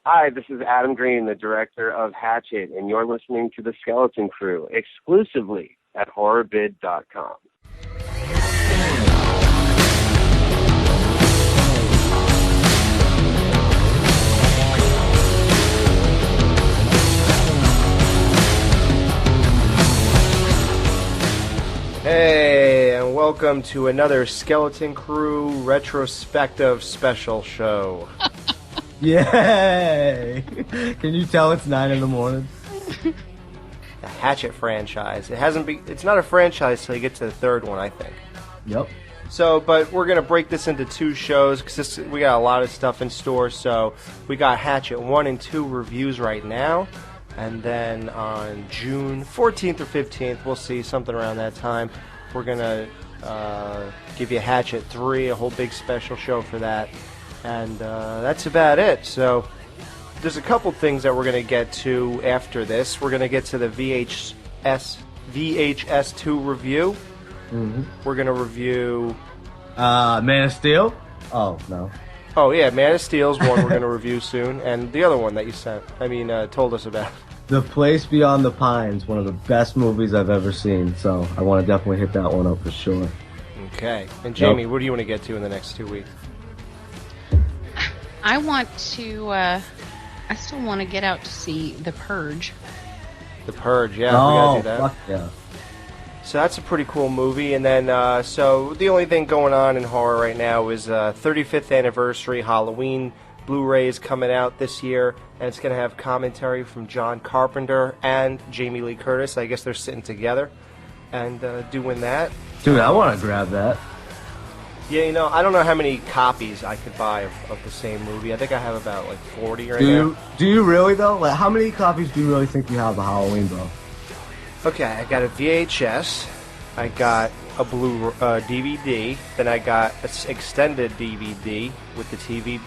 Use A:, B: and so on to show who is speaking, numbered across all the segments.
A: Hi, this is Adam Green, the director of Hatchet, and you're listening to The Skeleton Crew, exclusively at HorrorBid.com.
B: Hey, and welcome to another Skeleton Crew retrospective special show.
C: Yay! Can you tell it's 9 in the morning?
B: The Hatchet franchise. It's not a franchise till you get to the third one, I think.
C: Yep.
B: So, but we're going to break this into two shows because we got a lot of stuff in store. So, we got Hatchet 1 and 2 reviews right now. And then on June 14th or 15th, we'll see, something around that time, we're going to give you Hatchet 3, a whole big special show for that. And that's about it. So there's a couple things that we're going to get to after this. We're going to get to the VHS 2 review.
C: Mm-hmm.
B: We're going to review...
C: Man of Steel? Oh, no.
B: Oh, yeah, Man of Steel's one we're going to review soon. And the other one that you told us about.
C: The Place Beyond the Pines, one of the best movies I've ever seen. So I want to definitely hit that one up for sure.
B: Okay. And Jamie, What do you want to get to in the next 2 weeks?
D: I want to, I still want to get out to see The Purge.
B: The Purge, yeah, we gotta do that.
C: Fuck yeah.
B: So that's a pretty cool movie. And then, so the only thing going on in horror right now is 35th anniversary Halloween Blu-rays coming out this year. And it's going to have commentary from John Carpenter and Jamie Lee Curtis. I guess they're sitting together and doing that.
C: Dude, I want to grab that.
B: Yeah, I don't know how many copies I could buy of the same movie. I think I have about, 40 right now.
C: Do you really, though? Like, how many copies do you really think you have of Halloween, bro?
B: Okay, I got a VHS. I got a blue DVD. Then I got an extended DVD with the TV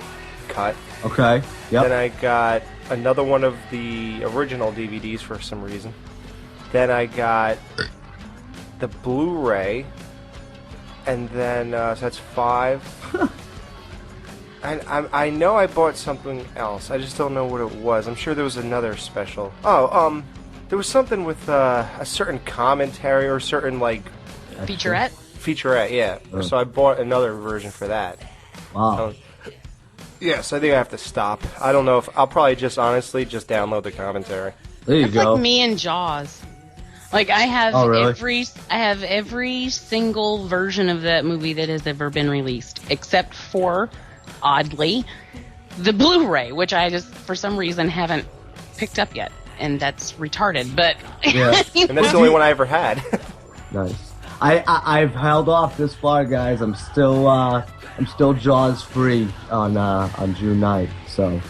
B: cut.
C: Okay, yep.
B: Then I got another one of the original DVDs for some reason. Then I got the Blu-ray. And then, so that's 5. I know I bought something else. I just don't know what it was. I'm sure there was another special. Oh, there was something with a certain commentary or certain,
D: Featurette?
B: Featurette, yeah. So I bought another version for that.
C: Wow.
B: Yes, I think I have to stop. I don't know if... I'll probably honestly just download the commentary.
C: There you go.
D: It's like me and Jaws. I have every single version of that movie that has ever been released, except for, oddly, the Blu-ray, which I just, for some reason, haven't picked up yet. And that's retarded, but...
C: Yeah.
B: And that's the only one I ever had.
C: Nice. I've held off this far, guys. I'm still Jaws free on June 9th, so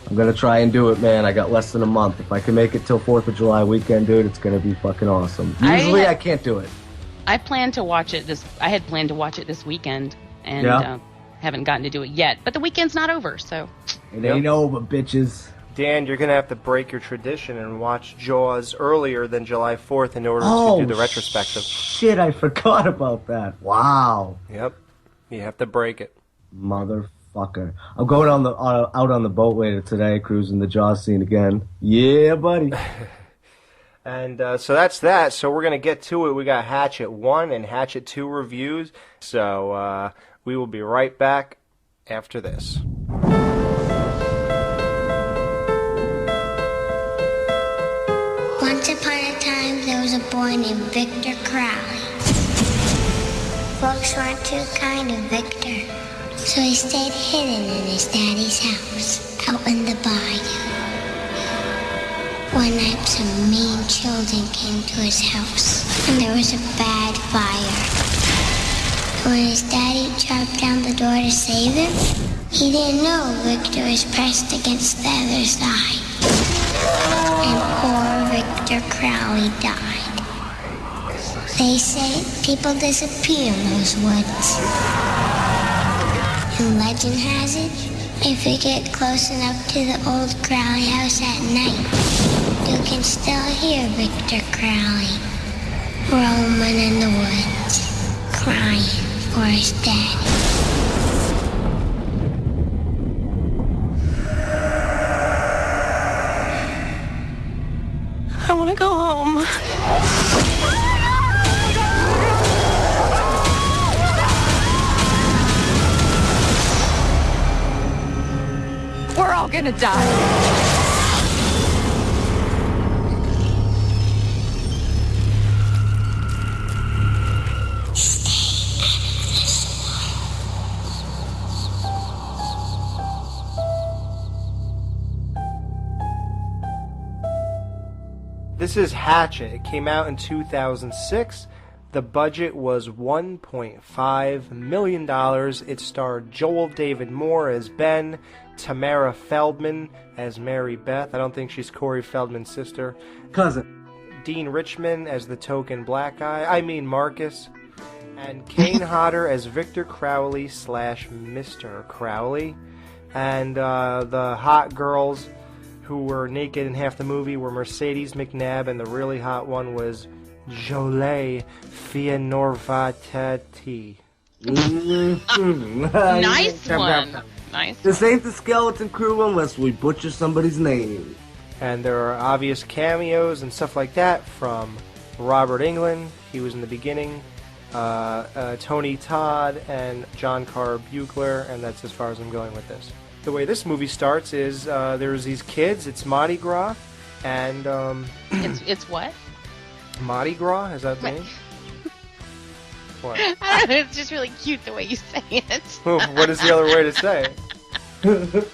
C: I'm gonna try and do it, man. I got less than a month. If I can make it till 4th of July weekend, dude, it's gonna be fucking awesome. Usually I can't do it.
D: I had planned to watch it this weekend, and haven't gotten to do it yet. But the weekend's not over, so
C: it ain't over, bitches.
B: Dan, you're going to have to break your tradition and watch Jaws earlier than July 4th in order to do the retrospective.
C: Shit, I forgot about that. Wow.
B: Yep. You have to break it.
C: Motherfucker. I'm going out on the boat later today, cruising the Jaws scene again. Yeah, buddy.
B: And so that's that. So we're going to get to it. We got Hatchet 1 and Hatchet 2 reviews. So we will be right back after this.
E: Once upon a time, there was a boy named Victor Crowley. Folks weren't too kind to Victor, so he stayed hidden in his daddy's house, out in the bayou. One night, some mean children came to his house, and there was a bad fire. When his daddy chopped down the door to save him, he didn't know Victor was pressed against the other side. And poor Victor Crowley died. They say people disappear in those woods. And legend has it, if you get close enough to the old Crowley house at night, you can still hear Victor Crowley roaming in the woods, crying for his daddy.
F: 1
D: want to go home. We're all gonna die.
B: This is Hatchet. It came out in 2006. The budget was $1.5 million. It starred Joel David Moore as Ben, Tamara Feldman as Mary Beth. I don't think she's Corey Feldman's sister.
C: Cousin.
B: Dean Richmond as the token black guy. Marcus. And Kane Hodder as Victor Crowley / Mr. Crowley. And the hot girls who were naked in half the movie were Mercedes McNabb, and the really hot one was Jolie Fianorvatati.
D: Nice one. Nice.
C: This ain't the Skeleton Crew unless we butcher somebody's name.
B: And there are obvious cameos and stuff like that from Robert Englund. He was in the beginning. Tony Todd and John Carr Bugler, and that's as far as I'm going with this. The way this movie starts is there's these kids. It's Mardi Gras, and
D: it's what?
B: Mardi Gras, is that the name? What?
D: I don't know. It's just really cute the way you say it.
B: What is the other way to say it?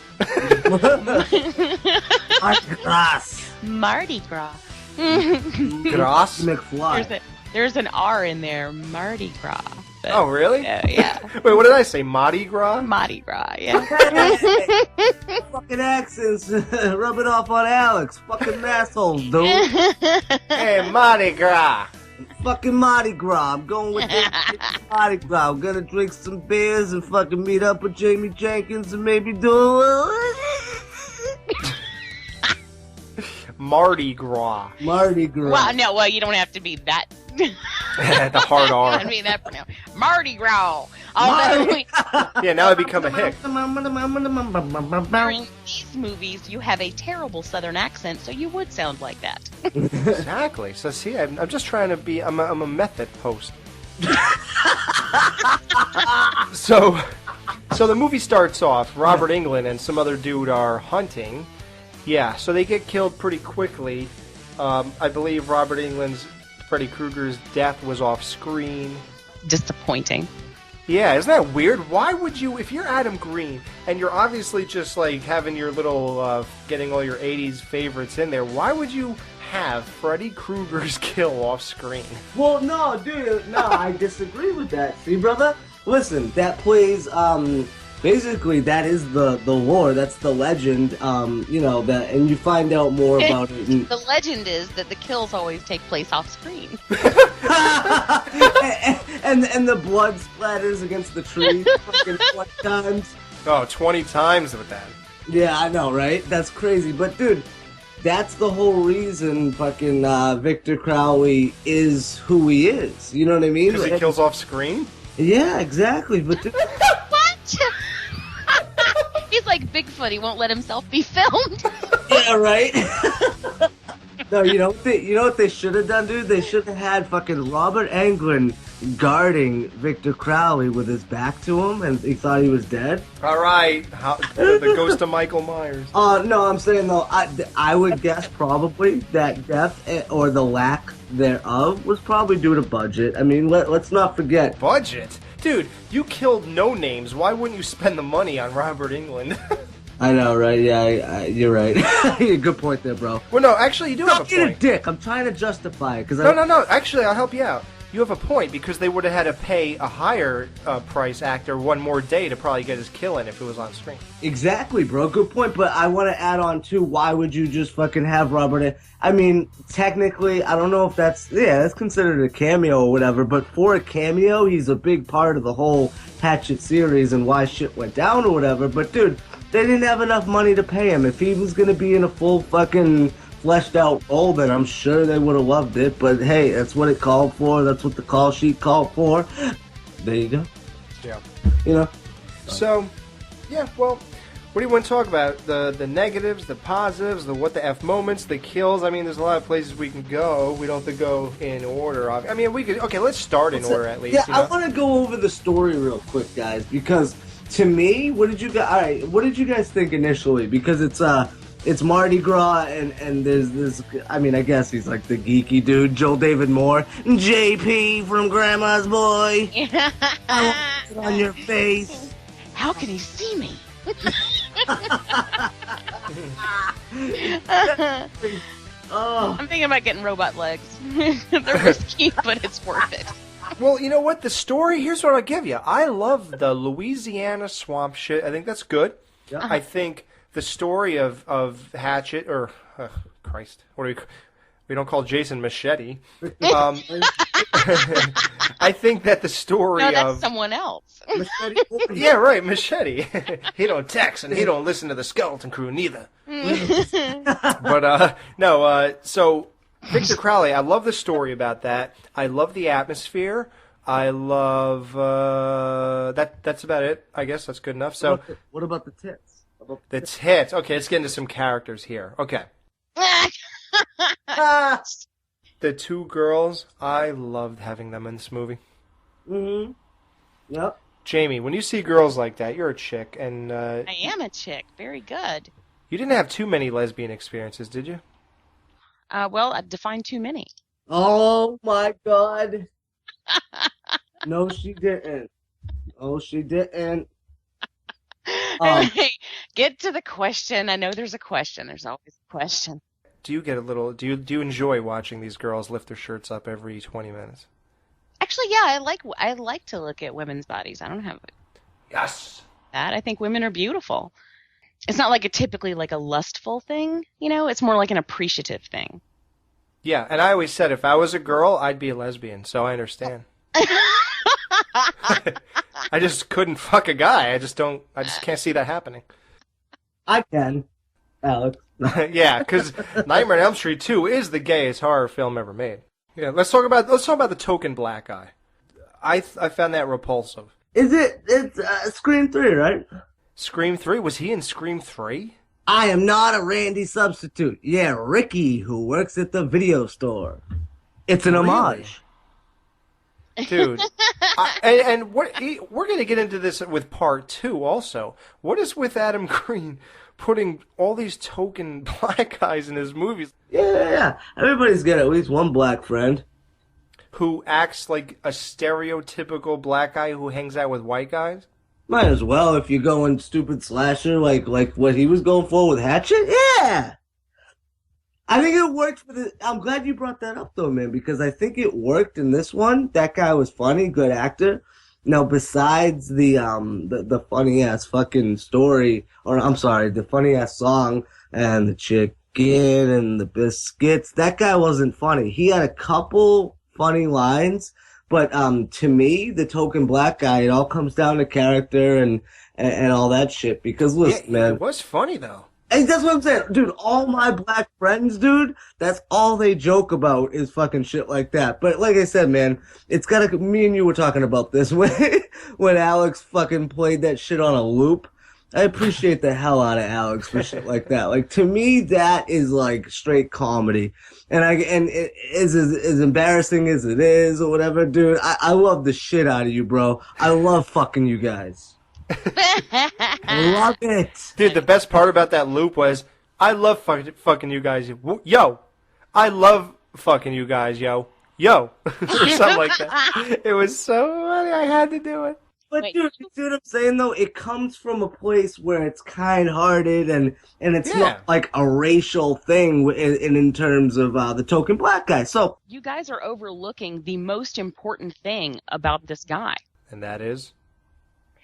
C: Mardi Gras.
D: Mardi Gras.
B: Gras?
C: McFly.
D: There's an R in there. Mardi Gras. But,
B: oh, really?
D: Yeah.
B: Wait, what did I say? Mardi Gras?
D: Mardi Gras, yeah.
C: Fucking accents. Rub it off on Alex. Fucking assholes, dude.
B: Hey, Mardi Gras.
C: Fucking Mardi Gras. I'm going with Mardi Gras. I'm gonna drink some beers and fucking meet up with Jamie Jenkins and maybe do
B: Mardi Gras.
C: Mardi Gras.
D: Well, you don't have to be that.
B: The hard R.
D: I mean that pronounced. Mardi Gras.
B: Yeah, now I become a hick.
D: During these movies, you have a terrible Southern accent, so you would sound like that.
B: Exactly. So see, I'm just trying to be. I'm a method host. So the movie starts off. Robert Englund and some other dude are hunting. Yeah, so they get killed pretty quickly. I believe Robert Englund's Freddy Krueger's death was off screen.
D: Disappointing.
B: Yeah, isn't that weird? Why would you, if you're Adam Green, and you're obviously just like having your little, getting all your 80s favorites in there, why would you have Freddy Krueger's kill off screen?
C: Well, no, dude, no, I disagree with that. See, brother? Listen, that plays, basically, that is the lore, that's the legend, that, and you find out more about it.
D: The legend is that the kills always take place off screen.
C: and the blood splatters against the tree fucking 20 times.
B: Oh, 20 times with that.
C: Yeah, I know, right? That's crazy. But, dude, that's the whole reason fucking Victor Crowley is who he is. You know what I mean?
B: Because he kills off screen?
C: Yeah, exactly. But dude,
D: what? He's like Bigfoot. He won't let himself be filmed.
C: Yeah, right? No, you know what they should have done, dude? They should have had fucking Robert Englund guarding Victor Crowley with his back to him, and he thought he was dead.
B: All right, the ghost of Michael Myers.
C: No, I'm saying though, I would guess probably that death or the lack thereof was probably due to budget. I mean, let's not forget
B: budget, dude. You killed no names. Why wouldn't you spend the money on Robert Englund?
C: I know, right? Yeah, you're right. Good point there, bro.
B: Well, no, actually, you do have a point.
C: Stop being a dick. I'm trying to justify it.
B: No. Actually, I'll help you out. You have a point, because they would have had to pay a higher price actor one more day to probably get his kill in if it was on screen.
C: Exactly, bro. Good point. But I want to add on, too, why would you just fucking have Robert... I mean, technically, I don't know if that's considered a cameo or whatever, but for a cameo, he's a big part of the whole Hatchet series and why shit went down or whatever. But, dude, they didn't have enough money to pay him. If he was going to be in a full fucking fleshed out role, then I'm sure they would have loved it. But hey, that's what it called for. That's what the call sheet called for. There you go.
B: Yeah.
C: You know?
B: So, yeah, well, What do you want to talk about? The negatives, the positives, the what the F moments, the kills? I mean, there's a lot of places we can go. We don't have to go in order. I mean, we could... Okay, let's start in order at least.
C: Yeah,
B: you know?
C: I want to go over the story real quick, guys, because to me, what did you guys think initially? Because it's Mardi Gras, and there's this, I mean, I guess he's like the geeky dude, Joel David Moore, JP from Grandma's Boy. I want it on your face.
D: How can he see me? I'm thinking about getting robot legs. They're risky, but it's worth it.
B: Well, you know what? The story, here's what I'll give you. I love the Louisiana swamp shit. I think that's good. Yeah. I think the story of Hatchet, or, Christ, what do we don't call Jason Machete. I think that the story
D: that's
B: of...
D: someone else.
B: Machete? Yeah, right, Machete. He don't text, and he don't listen to the Skeleton Crew, neither. But, so Victor Crowley, I love the story about that. I love the atmosphere. I love... That's about it. I guess that's good enough. So,
C: what about the tits?
B: The tits. Okay, let's get into some characters here. Okay. The two girls, I loved having them in this movie.
C: Mm-hmm. Yep.
B: Jamie, when you see girls like that, you're a chick, and...
D: I am a chick. Very good.
B: You didn't have too many lesbian experiences, did you?
D: Well, I've defined too many.
C: Oh, my God. No, she didn't. Oh, she didn't.
D: Hey, get to the question. I know there's a question. There's always a question.
B: Do you get a little... Do you enjoy watching these girls lift their shirts up every 20 minutes?
D: Actually, yeah, I like to look at women's bodies. I don't have
B: yes
D: that. I think women are beautiful. It's not like typically like a lustful thing, you know? It's more like an appreciative thing.
B: Yeah, and I always said if I was a girl, I'd be a lesbian, so I understand. I just couldn't fuck a guy. I just can't see that happening.
C: I can, Alex.
B: Yeah, because Nightmare on Elm Street 2 is the gayest horror film ever made. Yeah, let's talk about the token black guy. I found that repulsive.
C: It's Scream 3, right?
B: Scream 3? Was he in Scream 3?
C: I am not a Randy substitute. Yeah, Ricky, who works at the video store. It's an homage.
B: Dude. And we're going to get into this with part 2 also. What is with Adam Green putting all these token black guys in his movies?
C: Yeah. Everybody's got at least one black friend.
B: Who acts like a stereotypical black guy who hangs out with white guys?
C: Might as well if you're going stupid slasher like what he was going for with Hatchet. Yeah! I think it worked for the... I'm glad you brought that up, though, man, because I think it worked in this one. That guy was funny, good actor. Now, besides the funny-ass fucking story, or I'm sorry, the funny-ass song, and the chicken, and the biscuits, that guy wasn't funny. He had a couple funny lines, but to me, the token black guy, it all comes down to character and all that shit, because listen, man...
B: It was funny, though.
C: Hey, that's what I'm saying. Dude, all my black friends, dude, that's all they joke about is fucking shit like that. But like I said, man, it's gotta, me and you were talking about this when Alex fucking played that shit on a loop. I appreciate the hell out of Alex for shit like that. Like, to me, that is like straight comedy. And it is as embarrassing as it is or whatever, dude, I love the shit out of you, bro. I love fucking you guys. Love it.
B: Dude, the best part about that loop was, I love fucking you guys. Yo. I love fucking you guys, yo. Yo. Or something like that. It was so funny. I had to do it.
C: But dude, you see what I'm saying, though? It comes from a place where it's kind-hearted and it's not like a racial thing in terms of the token black guy. So
D: you guys are overlooking the most important thing about this guy.
B: And that is?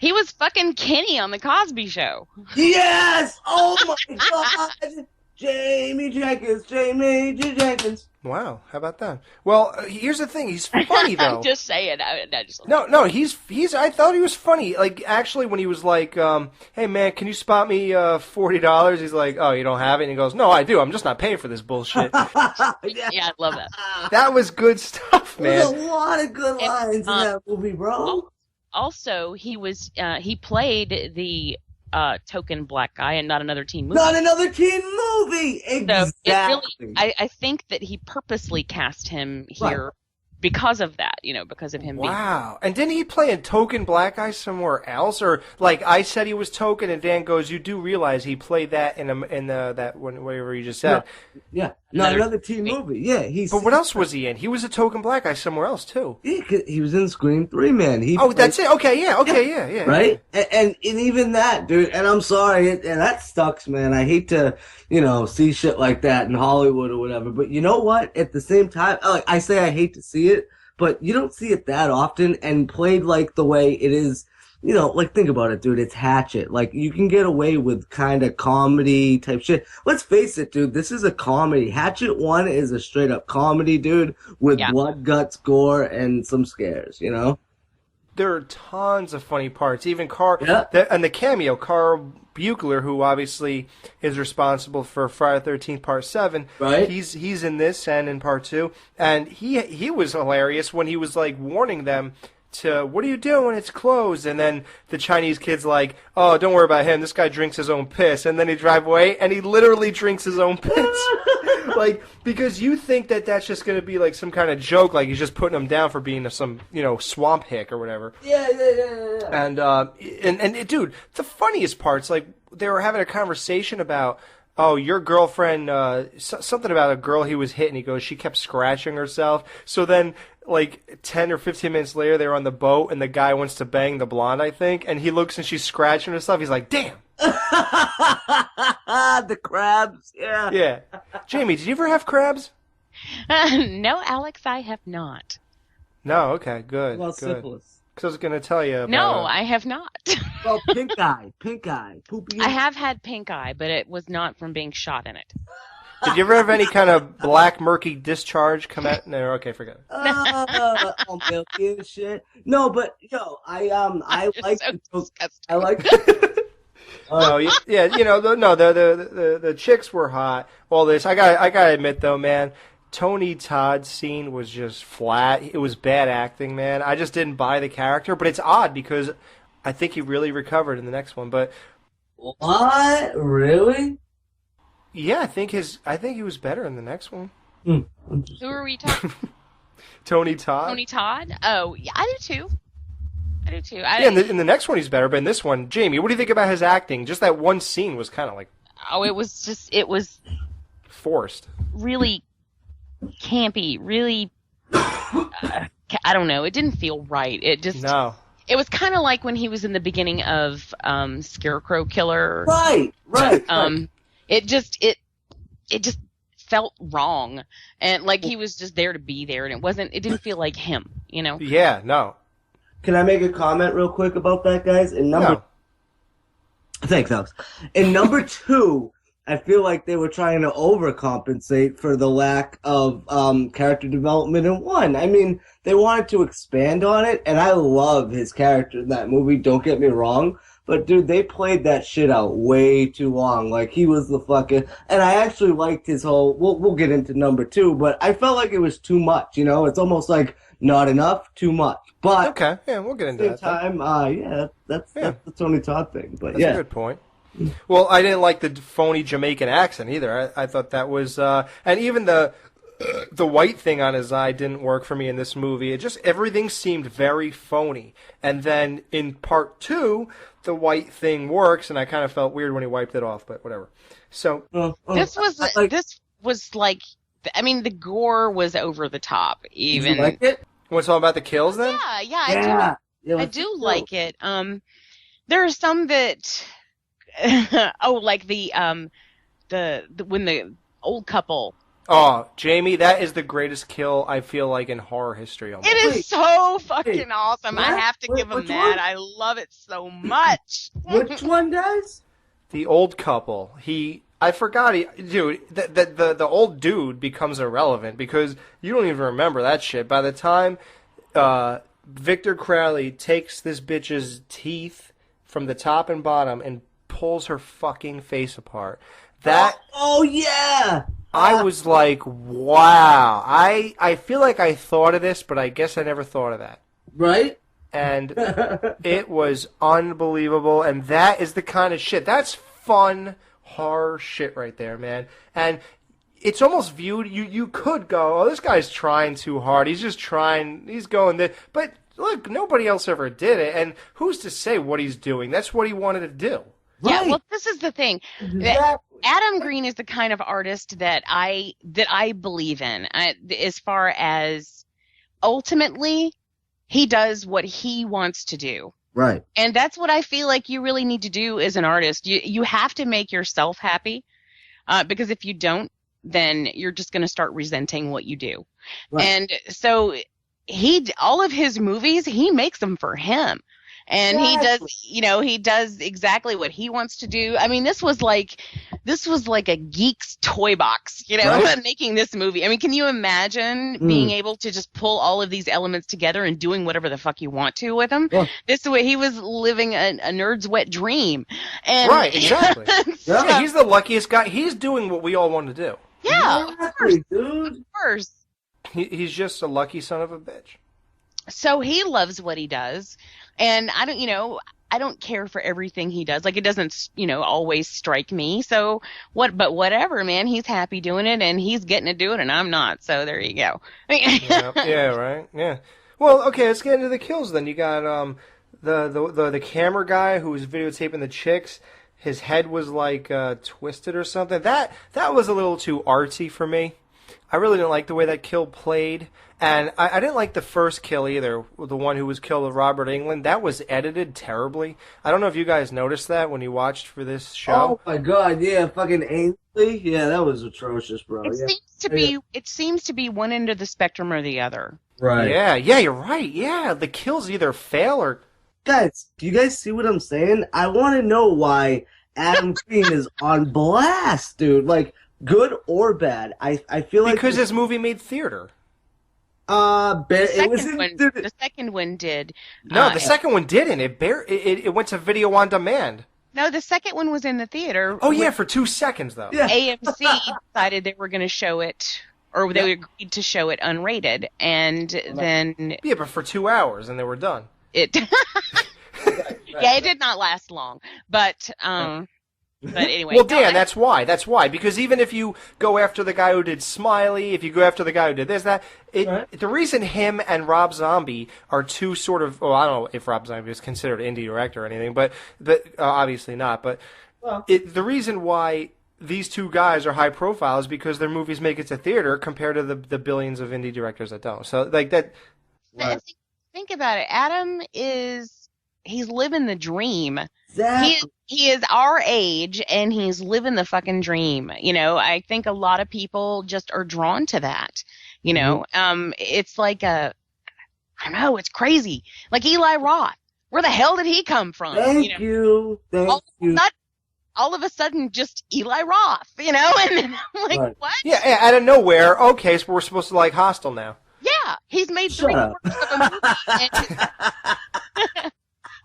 D: He was fucking Kenny on the Cosby Show.
C: Yes! Oh my God! Jamie Jenkins.
B: Wow, how about that? Well, here's the thing. He's funny, though.
D: I'm just saying.
B: No, he's. I thought he was funny. Like, actually, when he was like, hey, man, can you spot me $40? He's like, oh, you don't have it? And he goes, no, I do. I'm just not paying for this bullshit.
D: Yeah, I love that.
B: That was good stuff, man.
C: There's a lot of good lines in that movie, bro.
D: Also, he played the token black guy and not another teen movie.
C: Not another teen movie! Exactly.
D: So I think that he purposely cast him here because of that, because of him being...
B: Wow. And didn't he play a token black guy somewhere else? Or, like, I said he was token, and Dan goes, you do realize he played that in whatever you just said.
C: No. Yeah. Not another teen movie. Yeah.
B: But what else was he in? He was a token black guy somewhere else, too.
C: Yeah, he was in Scream 3, man.
B: That's it? Okay, yeah.
C: Right? And even that, dude, and I'm sorry, and that sucks, man. I hate to, see shit like that in Hollywood or whatever, but you know what? At the same time, I say I hate to see it, but you don't see it that often, and played like the way it is, like, think about it, dude. It's Hatchet. Like, you can get away with kind of comedy type shit. Let's face it, dude. This is a comedy. Hatchet 1 is a straight up comedy, dude, with blood, guts, gore, and some scares,
B: There are tons of funny parts. Even and the cameo, Carl Buechler, who obviously is responsible for Friday the 13th Part 7.
C: Right.
B: He's in this and in Part 2. And he was hilarious when he was, like, warning them to, what are you doing? It's closed. And then the Chinese kid's like, oh, don't worry about him. This guy drinks his own piss. And then he drive away, and he literally drinks his own piss. Like, because you think that that's just going to be, like, some kind of joke, like he's just putting him down for being some, swamp hick or whatever.
C: Yeah.
B: And dude, the funniest part's, like, they were having a conversation about, oh, your girlfriend, something about a girl he was hitting. He goes, she kept scratching herself. So then, like, 10 or 15 minutes later, they're on the boat, and the guy wants to bang the blonde, I think, and he looks and she's scratching herself. He's like, damn.
C: The crabs, yeah.
B: Yeah. Jamie, did you ever have crabs?
D: No, Alex, I have not.
B: No, okay, good.
C: Well,
B: good.
C: syphilis.
B: Because I was going to tell you about
D: No, I have not.
C: Well, pink eye, poopy.
D: I have had pink eye, but it was not from being shot in it.
B: Did you ever have any kind of black, murky discharge come out? No, okay, forget it.
C: All milky and shit. No, but I like
D: so
C: I like.
B: Oh yeah, the chicks were hot. All this, I gotta admit though, man, Tony Todd's scene was just flat. It was bad acting, man. I just didn't buy the character, but it's odd because I think he really recovered in the next one. But
C: what? Really?
B: Yeah, I think he was better in the next one.
D: Who are we talking?
B: Tony Todd.
D: Tony Todd? Oh, yeah, I do too.
B: In the next one he's better, but in this one, Jamie, what do you think about his acting? Just that one scene was kind of like...
D: Oh, it was...
B: forced.
D: Really campy, really... I don't know, it didn't feel right. It just...
B: No.
D: It was kind of like when he was in the beginning of Scarecrow Killer.
C: Right.
D: It just felt wrong, and like he was just there to be there, and it didn't feel like him,
B: Yeah, no.
C: Can I make a comment real quick about that, guys? Thanks, Alex. In number 2, I feel like they were trying to overcompensate for the lack of character development in 1. I mean, they wanted to expand on it, and I love his character in that movie, don't get me wrong. But, dude, they played that shit out way too long. Like, he was the fucking... And I actually liked his whole... We'll get into number 2, but I felt like it was too much, It's almost like not enough, too much. But...
B: Okay, yeah, we'll get into that.
C: At the same time, that's the Tony Todd thing. But
B: that's a good point. Well, I didn't like the phony Jamaican accent either. I thought that was... and even the white thing on his eye didn't work for me in this movie. It just... Everything seemed very phony. And then in part 2... the white thing works, and I kind of felt weird when he wiped it off, but whatever. So
D: this was like, I mean, the gore was over the top. Even
C: did you like it?
B: What's all about the kills then?
D: Yeah, I do like it. There are some that, like the when the old couple.
B: Oh, Jamie, that is the greatest kill, I feel like, in horror history. Almost.
D: It is so fucking awesome. What? I have to give him that. One? I love it so much.
C: Which one, guys?
B: The old couple. I forgot. The old dude becomes irrelevant because you don't even remember that shit. By the time Victor Crowley takes this bitch's teeth from the top and bottom and pulls her fucking face apart.
C: Oh yeah!
B: I was like, wow. I feel like I thought of this, but I guess I never thought of that.
C: Right?
B: and it was unbelievable. And that is the kind of shit. That's fun horror shit right there, man. And it's almost viewed. You could go, oh, this guy's trying too hard. He's just trying. He's going there, but. Look, nobody else ever did it, and who's to say what he's doing? That's what he wanted to do.
D: Yeah,
C: Right.
D: well, this is the thing.
C: Exactly.
D: Adam Green is the kind of artist that I believe in. As far as ultimately, he does what he wants to do.
C: Right.
D: And that's what I feel like you really need to do as an artist. You have to make yourself happy, because if you don't, then you're just going to start resenting what you do.
C: Right.
D: And so all of his movies, he makes them for him. And he does exactly what he wants to do. I mean, this was like a geek's toy box,
C: Right.
D: making this movie. I mean, can you imagine being able to just pull all of these elements together and doing whatever the fuck you want to with them?
C: Yeah.
D: This way, he was living a nerd's wet dream. And
B: Right, exactly.
C: Yeah.
B: He's the luckiest guy. He's doing what we all want to do.
D: Yeah,
C: Exactly, dude.
D: of course.
B: He's just a lucky son of a bitch.
D: So he loves what he does, and I don't care for everything he does. Like, it doesn't, always strike me. So but whatever, man, he's happy doing it, and he's getting to do it, and I'm not. So there you go.
B: Yeah, right. Yeah. Well, okay, let's get into the kills then. You got the camera guy who was videotaping the chicks. His head was like twisted or something. That was a little too artsy for me. I really didn't like the way that kill played. And I didn't like the first kill either, the one who was killed with Robert Englund. That was edited terribly. I don't know if you guys noticed that when you watched for this show.
C: Oh my god, yeah, fucking Ainsley. Yeah, that was atrocious, bro.
D: It seems to be one end of the spectrum or the other.
C: Right.
B: Yeah, you're right. Yeah, the kills either fail or...
C: Guys, do you guys see what I'm saying? I want to know why Adam Green is on blast, dude. Like, good or bad. I feel like...
B: Because this movie made theater.
D: The second one did.
B: No, the second one didn't. It went to video on demand.
D: No, the second one was in the theater.
B: Oh, yeah, for 2 seconds, though.
C: Yeah.
D: AMC decided they were going to show it, or they agreed to show it unrated, and then...
B: Yeah, but for 2 hours, and they were done.
D: It did not last long, but anyway.
B: Well, Dan, that's why. Because even if you go after the guy who did Smiley, if you go after the guy who did this, that, the reason him and Rob Zombie are two sort of, well, I don't know if Rob Zombie is considered an indie director or anything, but obviously not. But the reason why these two guys are high profile is because their movies make it to theater compared to the billions of indie directors that don't. So, like that.
D: Think about it. Adam he's living the dream.
C: Exactly.
D: He is our age, and he's living the fucking dream. I think a lot of people just are drawn to that. It's like I don't know, it's crazy. Like Eli Roth. Where the hell did he come from?
C: Thank you.
D: All of a sudden, just Eli Roth, and I'm like,
C: Right.
D: what?
B: Yeah, out of nowhere. Okay, so we're supposed to like Hostel now.
D: Yeah, he's made
C: Shut up.
D: 3/4 of a movie.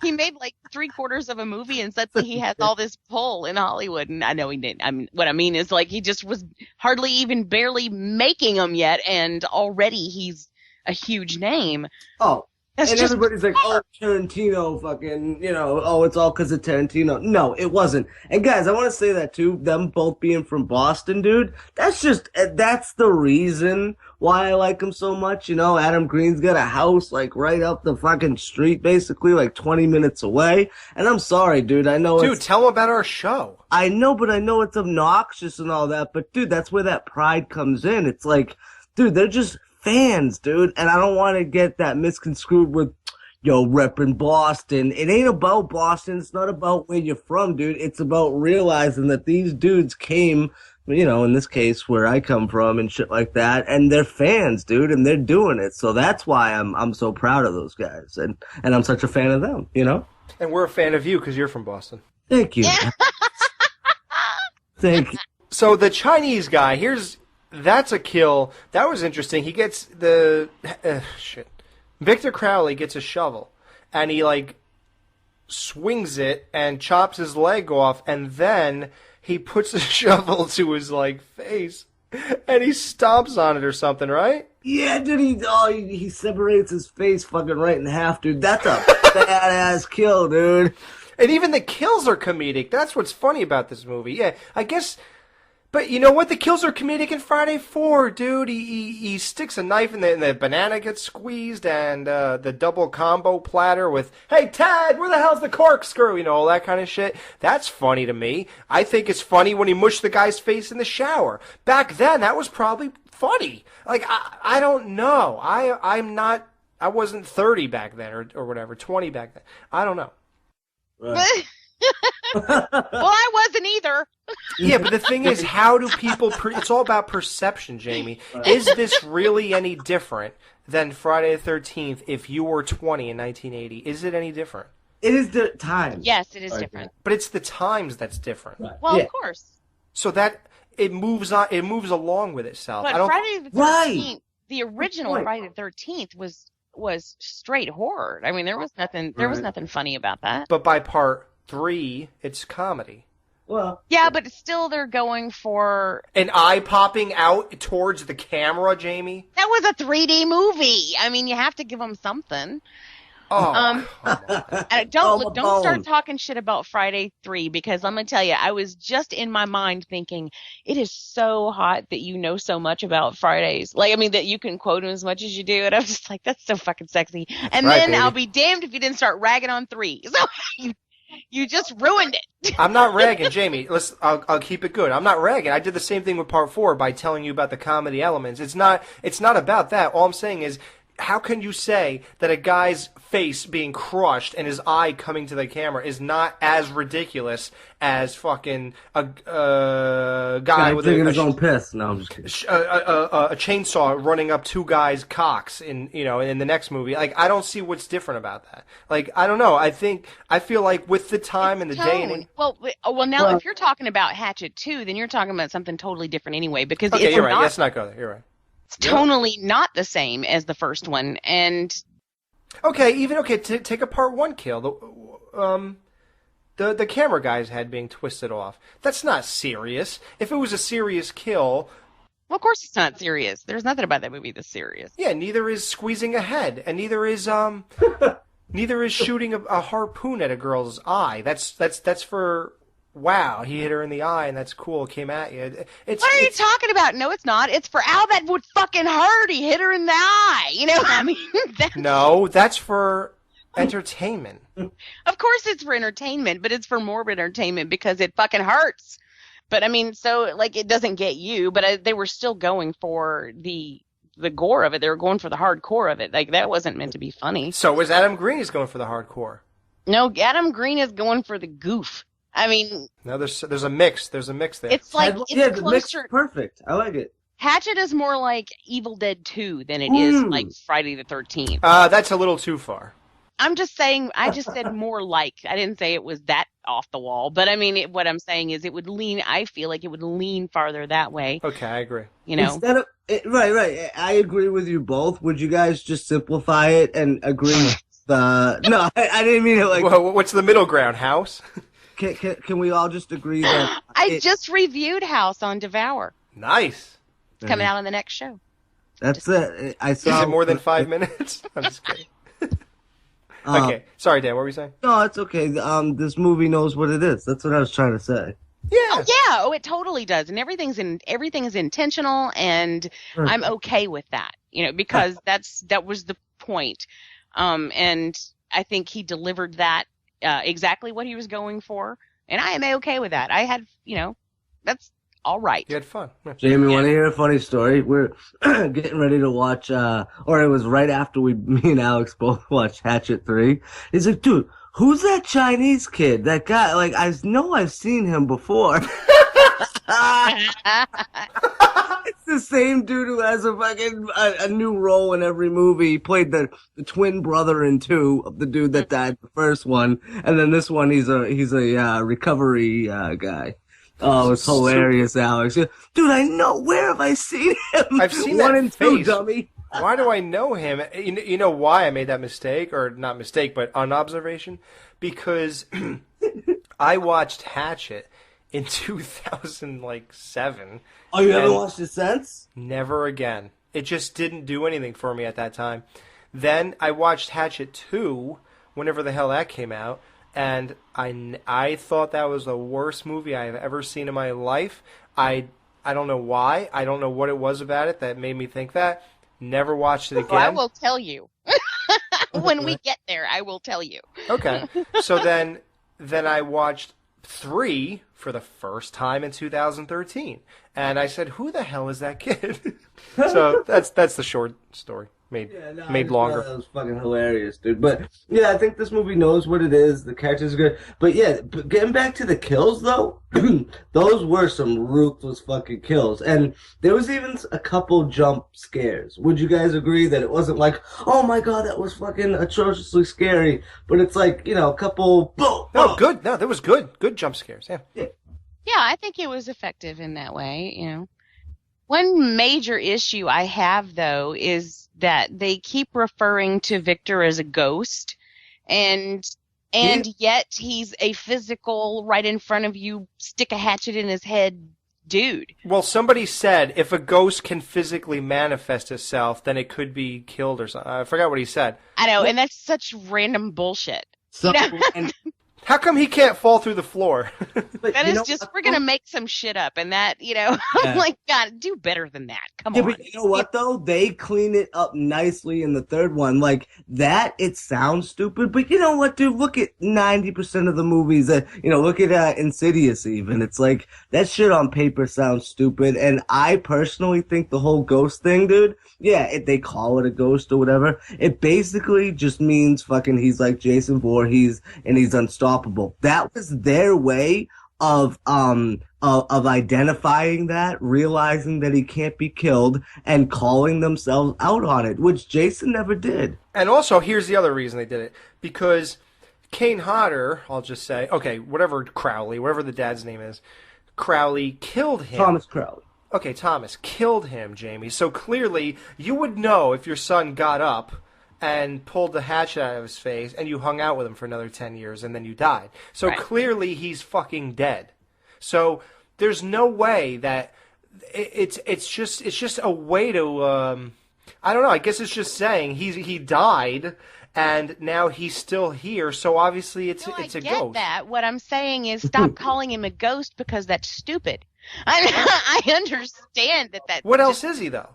D: He made like 3/4 of a movie, and suddenly he has all this pull in Hollywood. And I know he didn't. What I mean is, like, he just was hardly even barely making them yet, and already he's a huge name.
C: Oh.
D: That's
C: And
D: just
C: everybody's like, oh, Tarantino, fucking, it's all because of Tarantino. No, it wasn't. And guys, I want to say that too, them both being from Boston, dude, that's the reason why I like him so much. Adam Green's got a house, like, right up the fucking street, basically, like 20 minutes away. And I'm sorry, dude, I know
B: Dude, tell him about our show.
C: I know, but I know it's obnoxious and all that, but dude, that's where that pride comes in. It's like, dude, they're just fans, dude, and I don't want to get that misconstrued with, repping Boston. It ain't about Boston. It's not about where you're from, dude. It's about realizing that these dudes came, in this case, where I come from and shit like that, and they're fans, dude, and they're doing it. So that's why I'm so proud of those guys, and I'm such a fan of them,
B: And we're a fan of you because you're from Boston.
C: Thank you. Thank you.
B: So the Chinese guy, that's a kill. That was interesting. He gets Victor Crowley gets a shovel, and he, like, swings it and chops his leg off, and then he puts the shovel to his, like, face, and he stomps on it or something, right?
C: Yeah, dude, he separates his face fucking right in half, dude. That's a badass kill, dude.
B: And even the kills are comedic. That's what's funny about this movie. Yeah, I guess. But you know what? The kills are comedic in Friday 4, dude. He sticks a knife and the banana gets squeezed, and the double combo platter with, hey, Ted, where the hell's the corkscrew? You know, all that kind of shit. That's funny to me. I think it's funny when he mushed the guy's face in the shower. Back then, that was probably funny. Like, I don't know. I wasn't 30 back then, or whatever, 20 back then. I don't know.
C: Right.
D: Well, I wasn't either.
B: Yeah, but the thing is, how do people... it's all about perception, Jamie. Is this really any different than Friday the 13th if you were 20 in 1980? Is it any different?
C: It is the time.
D: Yes, it is different.
B: But it's the times that's different.
C: Right.
D: Well,
C: Yeah.
D: of course.
B: So that... It moves on. It moves along with itself.
D: But
B: I don't...
D: Friday the 13th,
C: Right.
D: the original
C: Right.
D: Friday the 13th was straight horror. I mean, there was nothing funny about that.
B: But by part 3, it's comedy.
C: Well,
D: Yeah, but still they're going for...
B: An eye popping out towards the camera, Jamie?
D: That was a 3D movie. I mean, you have to give them something.
B: Oh,
D: And
C: Oh,
D: don't start talking shit about Friday 3, because I'm gonna tell you, I was just in my mind thinking it is so hot that you know so much about Fridays. Like, I mean, that you can quote them as much as you do, and I'm just like, that's so fucking sexy. And
B: right,
D: then
B: baby.
D: I'll be damned if you didn't start ragging on 3. So you just ruined it.
B: I'm not ragging, Jamie. I'll keep it good. I'm not ragging. I did the same thing with part 4 by telling you about the comedy elements. It's not about that. All I'm saying is, how can you say that a guy's face being crushed and his eye coming to the camera is not as ridiculous as fucking a guy with
C: taking his own piss. No, I'm just kidding.
B: a chainsaw running up two guys' cocks in the next movie? Like, I don't see what's different about that. Like, I don't know. I feel like with the time and the day and age.
D: Well, now if you're talking about Hatchet 2, then you're talking about something totally different anyway, because
B: Okay,
D: it's
B: you're right.
D: not,
B: Let's not go there. You're right.
D: it's tonally not the same as the first one, and
B: Take a part 1 kill. The camera guy's head being twisted off. That's not serious. If it was a serious kill,
D: well, of course it's not serious. There's nothing about that movie that's serious.
B: yeah, neither is squeezing a head, and neither is shooting a harpoon at a girl's eye. That's for wow, he hit her in the eye, and that's cool. It came at you.
D: What are you talking about? No, it's not. It's for Al. That would fucking hurt. He hit her in the eye. You know, I mean,
B: No, that's for entertainment.
D: Of course it's for entertainment, but it's for morbid entertainment because it fucking hurts. But I mean, so like it doesn't get you, but they were still going for the gore of it. They were going for the hardcore of it. Like, that wasn't meant to be funny.
B: So was Adam Green is going for the hardcore.
D: No, Adam Green is going for the goof. I mean,
B: No, there's a mix. There's a mix there.
D: it's like
C: Yeah,
D: it's
C: the mix is
D: closer.
C: perfect. I like it.
D: Hatchet is more like Evil Dead 2 than it is like Friday the 13th.
B: That's a little too far.
D: I'm just saying, I just said more like. I didn't say it was that off the wall. But I mean, what I'm saying is it would lean, I feel like it would lean farther that way.
B: Okay, I agree.
D: You know?
C: Instead of right. I agree with you both. Would you guys just simplify it and agree with the? No, I didn't mean it like.
B: Well, what's the middle ground, House?
C: Can we all just agree that?
D: I just reviewed House on Devour.
B: Nice.
D: It's coming out on the next show.
C: That's it. I saw.
B: Is it more than 5 minutes? I'm just kidding. Okay, sorry, Dan. What were you saying?
C: No, it's okay. This movie knows what it is. That's what I was trying to say.
B: Yeah.
D: Oh yeah, oh it totally does, and everything is intentional, and I'm okay with that, you know, because that was the point, and I think he delivered that exactly what he was going for, and I am okay with that. I had, you know, that's all right.
B: You had fun. Yeah.
C: Jamie, want to hear a funny story? We're getting ready to watch, or it was right after me and Alex both watched Hatchet 3. He's like, dude, who's that Chinese kid? That guy, like, I know I've seen him before. It's the same dude who has a new role in every movie. He played the twin brother in 2 of the dude that died in the first one, and then this one he's a recovery guy. Oh, it's hilarious, Alex. Dude, I know. Where have I seen him?
B: I've seen
C: 1
B: that
C: and 2,
B: face.
C: dummy.
B: Why do I know him? You know why I made that mistake, or not mistake, but unobservation? Because I watched Hatchet in 2007.
C: Oh, you haven't watched it since?
B: Never again. It just didn't do anything for me at that time. Then I watched Hatchet 2, whenever the hell that came out, and I thought that was the worst movie I have ever seen in my life. I don't know why. I don't know what it was about it that made me think that. Never watched it again.
D: Well, I will tell you. When we get there, I will tell you.
B: Okay. So then I watched 3 for the first time in 2013. And I said, who the hell is that kid? So that's the short story. Made longer.
C: That was fucking hilarious, dude. But yeah, I think this movie knows what it is. The characters are good. But yeah, getting back to the kills though, those were some ruthless fucking kills. And there was even a couple jump scares. Would you guys agree that it wasn't like, oh my god, that was fucking atrociously scary? But it's like, you know, a couple boom.
B: No, good. No, there was good jump scares. Yeah.
D: Yeah, I think it was effective in that way, you know. One major issue I have, though, is that they keep referring to Victor as a ghost, and yet he's a physical, right in front of you, stick a hatchet in his head dude.
B: Well, somebody said if a ghost can physically manifest itself, then it could be killed or something. I forgot what he said.
D: I know, and that's such random bullshit.
B: How come he can't fall through the floor?
D: That is just, we're going to make some shit up. And that, you know, I'm like, God, do better than that. Come on.
C: But you know what, though? They clean it up nicely in the third one. Like, that, it sounds stupid. But you know what, dude? Look at 90% of the movies. Look at Insidious even. It's like, that shit on paper sounds stupid. And I personally think the whole ghost thing, dude, yeah, they call it a ghost or whatever. It basically just means fucking he's like Jason Voorhees and he's unstoppable. That was their way of identifying that, realizing that he can't be killed, and calling themselves out on it, which Jason never did.
B: And also, here's the other reason they did it. Because Kane Hodder, I'll just say, okay, whatever the dad's name is, Crowley killed him.
C: Thomas Crowley.
B: Okay, Thomas killed him, Jamie. So clearly, you would know if your son got up and pulled the hatchet out of his face and you hung out with him for another 10 years and then you died. So Clearly, he's fucking dead. So there's no way that it's just a way to I don't know. I guess it's just saying he died. And now he's still here, so obviously it's a ghost. I get
D: that. What I'm saying is stop calling him a ghost because that's stupid. I understand that.
B: What else is he, though?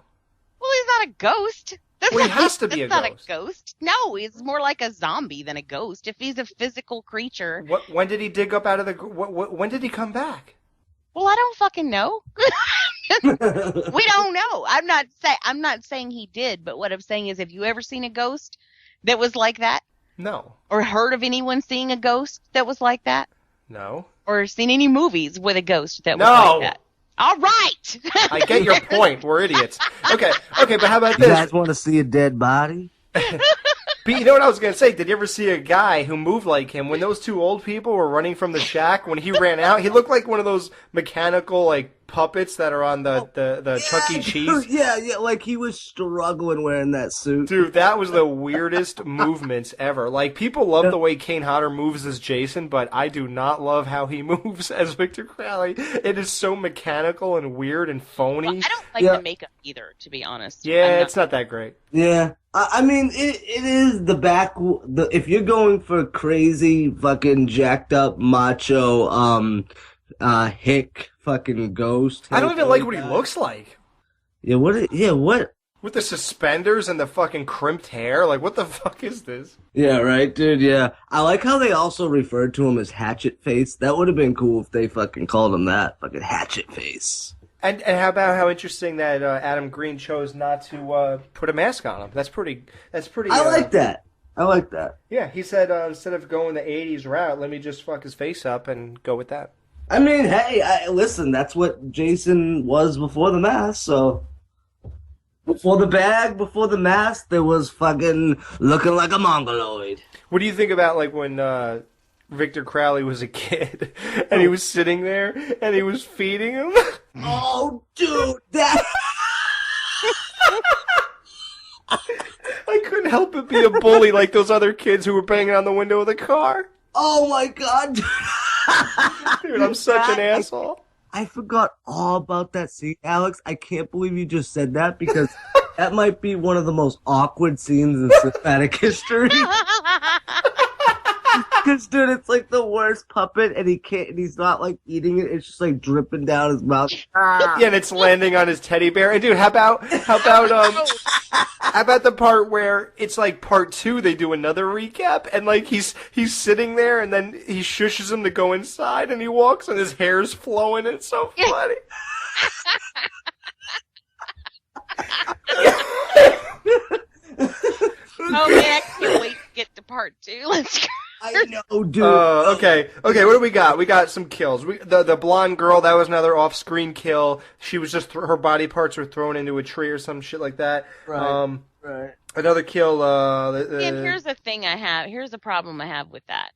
D: Well, he's not a ghost.
B: He has to be a ghost.
D: That's not a ghost. No, he's more like a zombie than a ghost. If he's a physical creature.
B: When did he dig up out of the... when did he come back?
D: Well, I don't fucking know. We don't know. I'm not saying he did, but what I'm saying is, have you ever seen a ghost that was like that?
B: No.
D: Or heard of anyone seeing a ghost that was like that?
B: No.
D: Or seen any movies with a ghost that was like that? All right.
B: I get your point. We're idiots. Okay, but how about this?
C: You guys want to see a dead body?
B: But you know what I was going to say? Did you ever see a guy who moved like him? When those two old people were running from the shack, when he ran out, he looked like one of those mechanical, like, puppets that are on the Chuck E. Cheese.
C: Yeah, like he was struggling wearing that suit.
B: Dude, that was the weirdest movements ever. Like, people love the way Kane Hodder moves as Jason, but I do not love how he moves as Victor Crowley. It is so mechanical and weird and phony.
D: Well, I don't like the makeup either, to be honest.
B: Yeah, it's not that great.
C: Yeah. I mean, it is if you're going for crazy, fucking jacked up, macho, hick fucking ghost.
B: I don't even like what he looks like.
C: Yeah, what?
B: With the suspenders and the fucking crimped hair? Like, what the fuck is this?
C: Yeah, right, dude, yeah. I like how they also referred to him as Hatchet Face. That would have been cool if they fucking called him that. Fucking Hatchet Face.
B: And how about how interesting that Adam Green chose not to put a mask on him? That's pretty.
C: I like that.
B: Yeah, he said instead of going the '80s route, let me just fuck his face up and go with that.
C: I mean, hey, listen, that's what Jason was before the mask. So before the bag, before the mask, there was fucking looking like a mongoloid.
B: What do you think about like when Victor Crowley was a kid and he was sitting there and he was feeding him?
C: Oh, dude, that...
B: I couldn't help but be a bully like those other kids who were banging on the window of the car.
C: Oh, my God.
B: Dude, I'm such an asshole.
C: I forgot all about that scene, Alex. I can't believe you just said that because That might be one of the most awkward scenes in cinematic history. Because, dude, it's like the worst puppet, and he's not like eating it. It's just like dripping down his mouth.
B: Yeah, and it's landing on his teddy bear. And dude, how about the part where it's like part 2? They do another recap, and like he's sitting there, and then he shushes him to go inside, and he walks, and his hair's flowing. It's so funny.
D: Oh man, I can't wait to get to part 2. Let's go.
C: I know, dude.
B: Okay, what do we got? We got some kills. The blonde girl, that was another off-screen kill. She was just, her body parts were thrown into a tree or some shit like that.
C: Right.
B: Another kill,
D: And here's the thing here's the problem I have with that.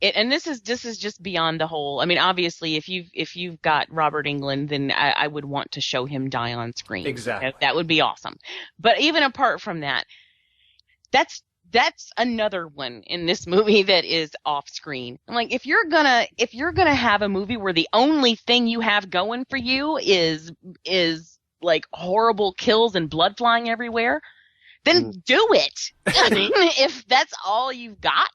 D: And this is just beyond the whole. I mean, obviously, if you've got Robert Englund, then I would want to show him die on screen.
B: Exactly.
D: That would be awesome. But even apart from that, that's another one in this movie that is off screen. I'm like, if you're gonna have a movie where the only thing you have going for you is like horrible kills and blood flying everywhere, then do it. I mean, if that's all you've got,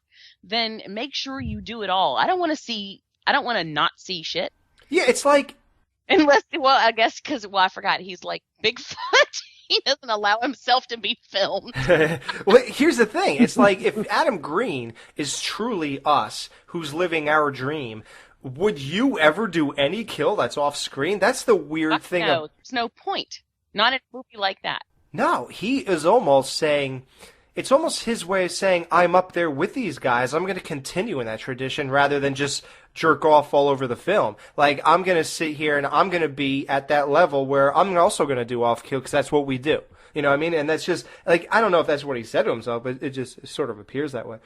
D: then make sure you do it all. I don't want to not see shit.
B: Yeah, it's like,
D: unless, well, I guess because I forgot he's like Bigfoot. He doesn't allow himself to be filmed.
B: Well, here's the thing. It's like, if Adam Green is truly us, who's living our dream, would you ever do any kill that's off screen? That's the weird thing.
D: No, there's no point. Not in a movie like that.
B: No, he is almost saying, it's almost his way of saying, I'm up there with these guys. I'm going to continue in that tradition rather than just jerk off all over the film. Like, I'm going to sit here and I'm going to be at that level where I'm also going to do off kill because that's what we do. You know what I mean? And that's just, like, I don't know if that's what he said to himself, but it just sort of appears that way.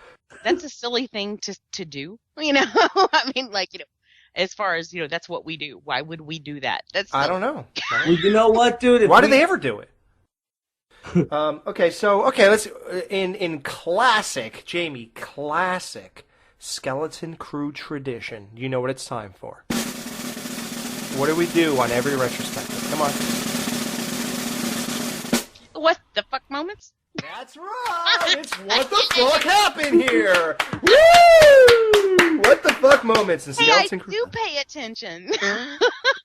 D: That's a silly thing to do, you know? I mean, like, you know, as far as, you know, that's what we do. Why would we do that?
B: I don't know.
C: Well, you know what, dude?
B: Why do they ever do it? Let's in classic Skeleton Crew tradition. You know what it's time for. What do we do on every retrospective? Come on.
D: What the fuck moments?
B: That's right. It's what the fuck happened here. Woo! What the fuck moments in Skeleton Crew.
D: I do pay attention.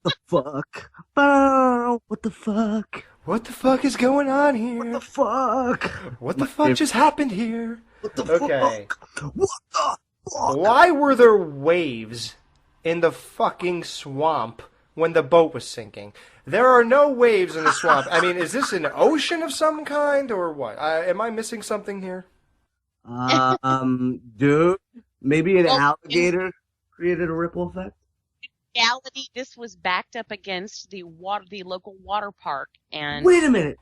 C: The fuck? Oh, what the fuck?
B: What the fuck is going on here?
C: What the fuck?
B: What the fuck just happened here?
C: What the fuck? What the fuck?
B: Why were there waves in the fucking swamp when the boat was sinking? There are no waves in the swamp. I mean, is this an ocean of some kind or what? Am I missing something here?
C: Dude, maybe an alligator created a ripple effect?
D: In reality, this was backed up against the local water park, and
C: wait a minute.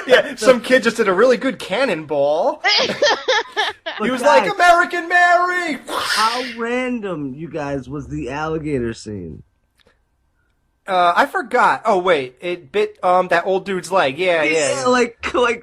B: Yeah, some kid just did a really good cannonball. He was like, American Mary!
C: How random, you guys, was the alligator scene?
B: I forgot. Oh, wait. It bit, that old dude's leg. Yeah.
C: Like, do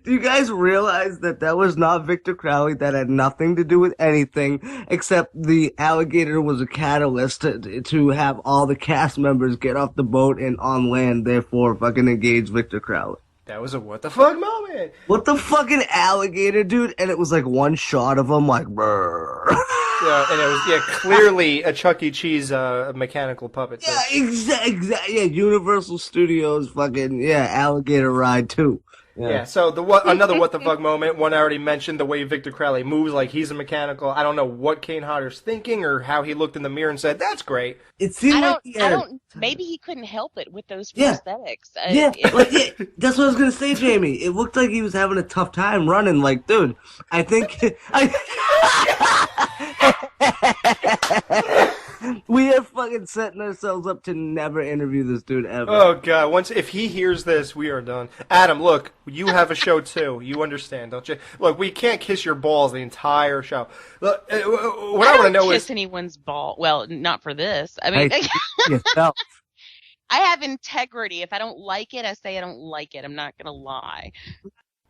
C: you guys realize that was not Victor Crowley? That had nothing to do with anything, except the alligator was a catalyst to have all the cast members get off the boat and on land, therefore fucking engage Victor Crowley.
B: That was a what the fuck moment.
C: What the fucking alligator, dude? And it was like one shot of him, like, brrr.
B: Yeah, and it was clearly a Chuck E. Cheese mechanical puppet.
C: Yeah, exactly. Yeah, Universal Studios fucking alligator ride too.
B: Yeah. So another what the fuck moment. One I already mentioned, the way Victor Crowley moves like he's a mechanical. I don't know what Kane Hodder's thinking or how he looked in the mirror and said, "That's great."
C: It seemed
D: maybe he couldn't help it with those prosthetics.
C: That's what I was gonna say, Jamie. It looked like he was having a tough time running. Like, dude, I think we are fucking setting ourselves up to never interview this dude ever.
B: Oh god! If he hears this, we are done. Adam, look, you have a show too. You understand, don't you? Look, we can't kiss your balls the entire show. Look, what I want to know is
D: kiss anyone's ball. Well, not for this. I mean,
C: yourself.
D: I have integrity. If I don't like it, I say I don't like it. I'm not gonna lie.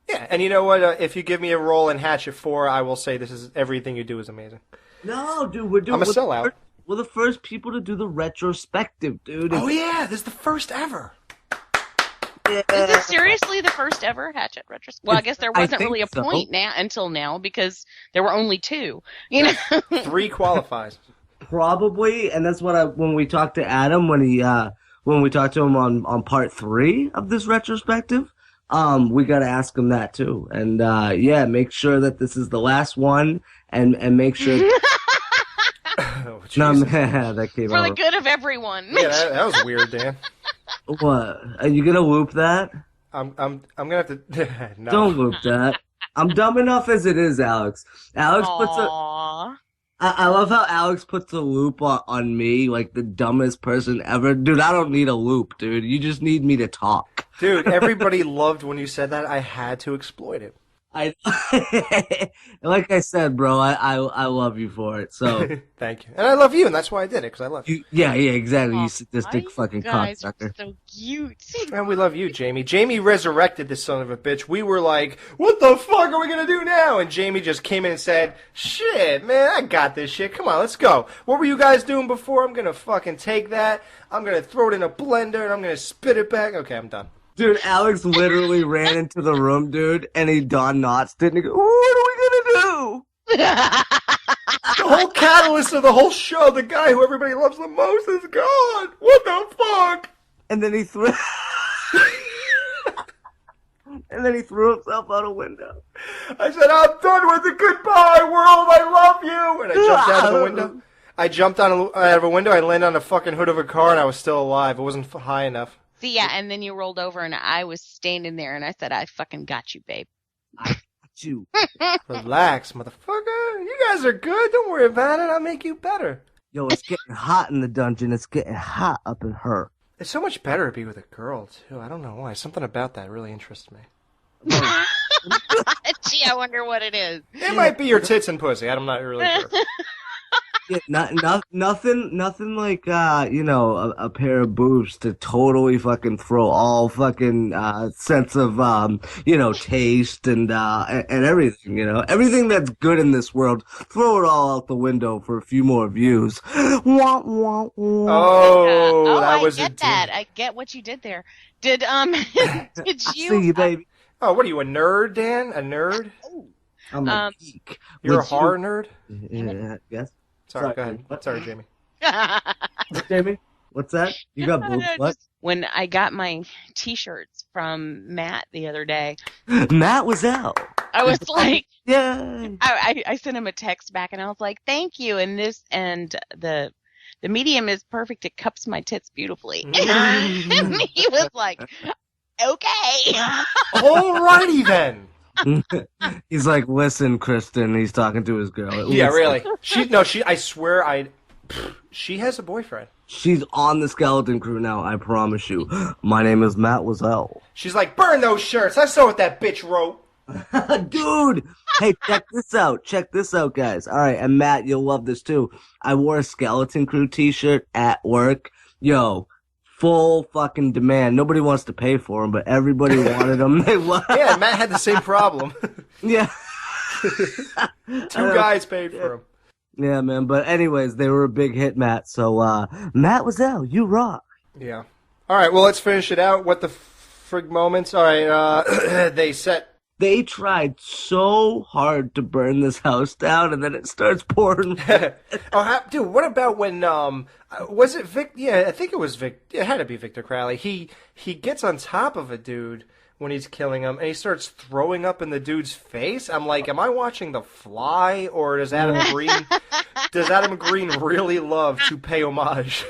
B: Yeah, and you know what? If you give me a role in Hatchet 4, I will say everything you do is amazing.
C: No, dude,
B: I'm a sellout.
C: We're the first people to do the retrospective, dude.
B: Oh yeah, this is the first ever.
D: Is this seriously the first ever Hatchet Retrospective? Well, I guess there wasn't really a point until now because there were only 2. You know,
B: 3 qualifies.
C: Probably, and that's what when we talked to Adam when we talked to him on part 3 of this retrospective, we got to ask him that too. And make sure that this is the last one, and make sure.
B: Oh,
C: no, man, that came
D: for
C: out.
D: the good of everyone.
B: Yeah, that was weird, Dan.
C: What? Are you gonna loop that?
B: I'm gonna have to. No.
C: Don't loop that. I'm dumb enough as it is, Alex. Alex
D: Aww.
C: puts a. I love how Alex puts a loop on me, like the dumbest person ever. Dude, I don't need a loop, dude. You just need me to talk.
B: Dude, everybody loved when you said that. I had to exploit it.
C: Like I said, bro, I love you for it. So
B: thank you, and I love you, and that's why I did it because I love you.
C: Yeah, exactly. You sadistic fucking cocksucker.
D: So cute.
B: And we love you, Jamie. Jamie resurrected this son of a bitch. We were like, "What the fuck are we gonna do now?" And Jamie just came in and said, "Shit, man, I got this shit. Come on, let's go. What were you guys doing before? I'm gonna fucking take that. I'm gonna throw it in a blender, and I'm gonna spit it back. Okay, I'm done."
C: Dude, Alex literally ran into the room, dude, and he Don Knotts didn't go, what are we gonna do?
B: The whole catalyst of the whole show, the guy who everybody loves the most, is gone. What the fuck?
C: And then he threw himself out a window.
B: I said, I'm done with it. Goodbye, world. I love you. And I jumped out of the window. I jumped out of a window. I landed on the fucking hood of a car, and I was still alive. It wasn't high enough.
D: See, yeah, and then you rolled over, and I was standing there, and I said, I fucking got you, babe.
C: I got you.
B: Relax, motherfucker. You guys are good. Don't worry about it. I'll make you better.
C: Yo, it's getting hot in the dungeon. It's getting hot up in her.
B: It's so much better to be with a girl, too. I don't know why. Something about that really interests me.
D: Gee, I wonder what it is.
B: It might be your tits and pussy. I'm not really sure.
C: Yeah, nothing like a pair of boobs to totally fucking throw all fucking sense of taste and everything, everything that's good in this world. Throw it all out the window for a few more views. Wah, wah, wah.
B: Oh, that was
D: I get that. I get what you did there. Did did you?
C: See you, baby.
B: Oh, what are you, a nerd, Dan? A nerd?
C: I'm a geek.
B: You're a horror nerd?
C: Yeah, yes.
B: Sorry, go ahead. Sorry, Jamie.
C: Jamie, what's that? You got boobs? What?
D: When I got my T-shirts from Matt the other day,
C: Matt was out.
D: I was like,
C: yeah.
D: I sent him a text back, and I was like, "Thank you." And the medium is perfect. It cups my tits beautifully. And he was like, "Okay,
B: alrighty then."
C: He's like, listen, Kristen. He's talking to his girl.
B: Yeah, really. I swear, she has a boyfriend.
C: She's on the skeleton crew now, I promise you. My name is Matt Wazell.
B: She's like, burn those shirts. I saw what that bitch wrote.
C: Dude, hey, check this out. Check this out, guys. All right, and Matt, you'll love this too. I wore a skeleton crew t-shirt at work. Yo, full fucking demand. Nobody wants to pay for them, but everybody wanted them.
B: Yeah, Matt had the same problem.
C: Yeah.
B: 2 guys paid for them.
C: Yeah, man. But anyways, they were a big hit, Matt. So, Matt Wazell, you rock.
B: Yeah. All right, well, let's finish it out. What the frig moments? All right,
C: They tried so hard to burn this house down, and then it starts pouring.
B: Dude, what about when, was it Vic? Yeah, I think it was Vic. It had to be Victor Crowley. He gets on top of a dude when he's killing him, and he starts throwing up in the dude's face. I'm like, am I watching The Fly, or does Adam Green really love to pay homage?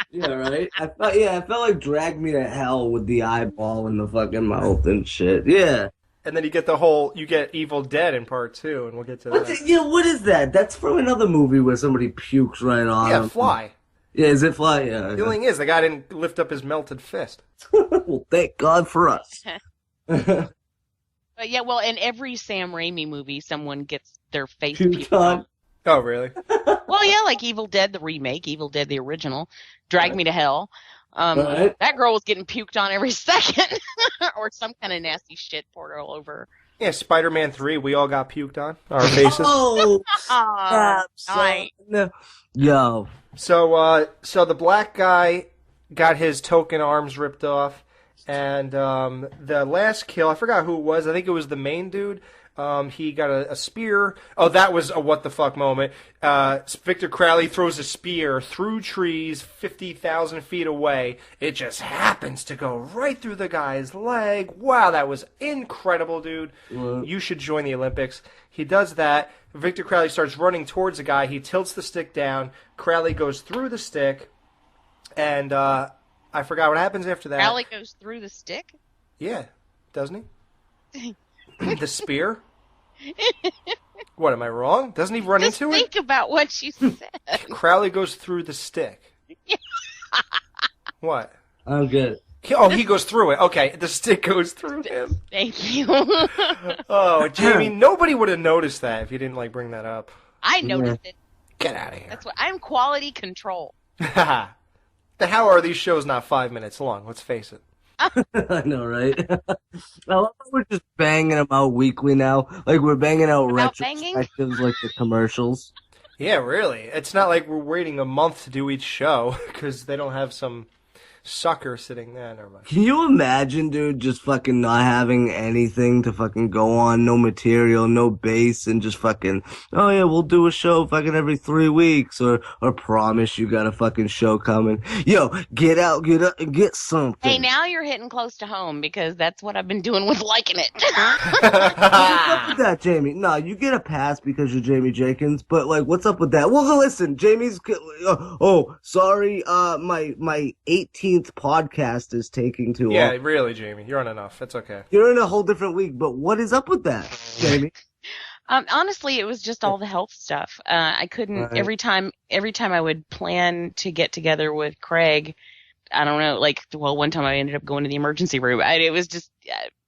C: Yeah, right? I felt like Drag Me to Hell with the eyeball in the fucking mouth and shit. Yeah.
B: And then you get Evil Dead in part 2, and we'll get to that.
C: What is that? That's from another movie where somebody pukes right on him.
B: Yeah, Fly.
C: Yeah, is it Fly? Yeah.
B: The only thing is, the guy didn't lift up his melted fist.
C: Well, thank God for us.
D: But yeah, well, in every Sam Raimi movie, someone gets their face
C: puked on.
B: Oh, really?
D: Well, yeah, like Evil Dead, the remake, Evil Dead, the original, Drag Me to Hell.
C: Right.
D: That girl was getting puked on every second, or some kind of nasty shit poured all over.
B: Yeah, Spider-Man 3, we all got puked on our faces.
C: Oh,
D: nice.
C: Yo.
B: So the black guy got his token arms ripped off, And the last kill, I forgot who it was. I think it was the main dude. He got a spear. Oh, that was a what the fuck moment. Victor Crowley throws a spear through trees 50,000 feet away. It just happens to go right through the guy's leg. Wow, that was incredible, dude. You should join the Olympics. He does that. Victor Crowley starts running towards the guy. He tilts the stick down. Crowley goes through the stick. And I forgot what happens after that.
D: Crowley goes through the stick?
B: Yeah, doesn't he? The spear? What, am I wrong? Doesn't he run
D: Just
B: into
D: think about what you said.
B: Crowley goes through the stick. What?
C: I'm good.
B: He goes through it. Okay, the stick goes through him.
D: Thank you.
B: Oh, Jamie, nobody would have noticed that if you didn't, bring that up.
D: I noticed it.
B: Get out of here.
D: That's what I'm quality control.
B: How are these shows not 5 minutes long? Let's face it.
C: I know, right? I love how we're just banging them out weekly now. Like, we're banging out retrospectives like the commercials.
B: Yeah, really. It's not like we're waiting a month to do each show, because they don't have some sucker sitting there. Never mind.
C: Can you imagine, dude, just fucking not having anything to fucking go on, no material, no base, and just fucking, oh yeah, we'll do a show fucking every 3 weeks, or promise you got a fucking show coming. Yo, get out, get up, and get something.
D: Hey, now you're hitting close to home, because that's what I've been doing with liking it.
C: What's up with that, Jamie? Nah, you get a pass because you're Jamie Jenkins, but like, what's up with that? Well, listen, Jamie's, sorry, my 18th podcast is taking too long.
B: Yeah, really, Jamie. You're on enough. That's okay.
C: You're in a whole different league, but what is up with that, Jamie?
D: Honestly, it was just all the health stuff. I couldn't,
C: right.
D: every time I would plan to get together with Craig, I don't know, one time I ended up going to the emergency room. It was just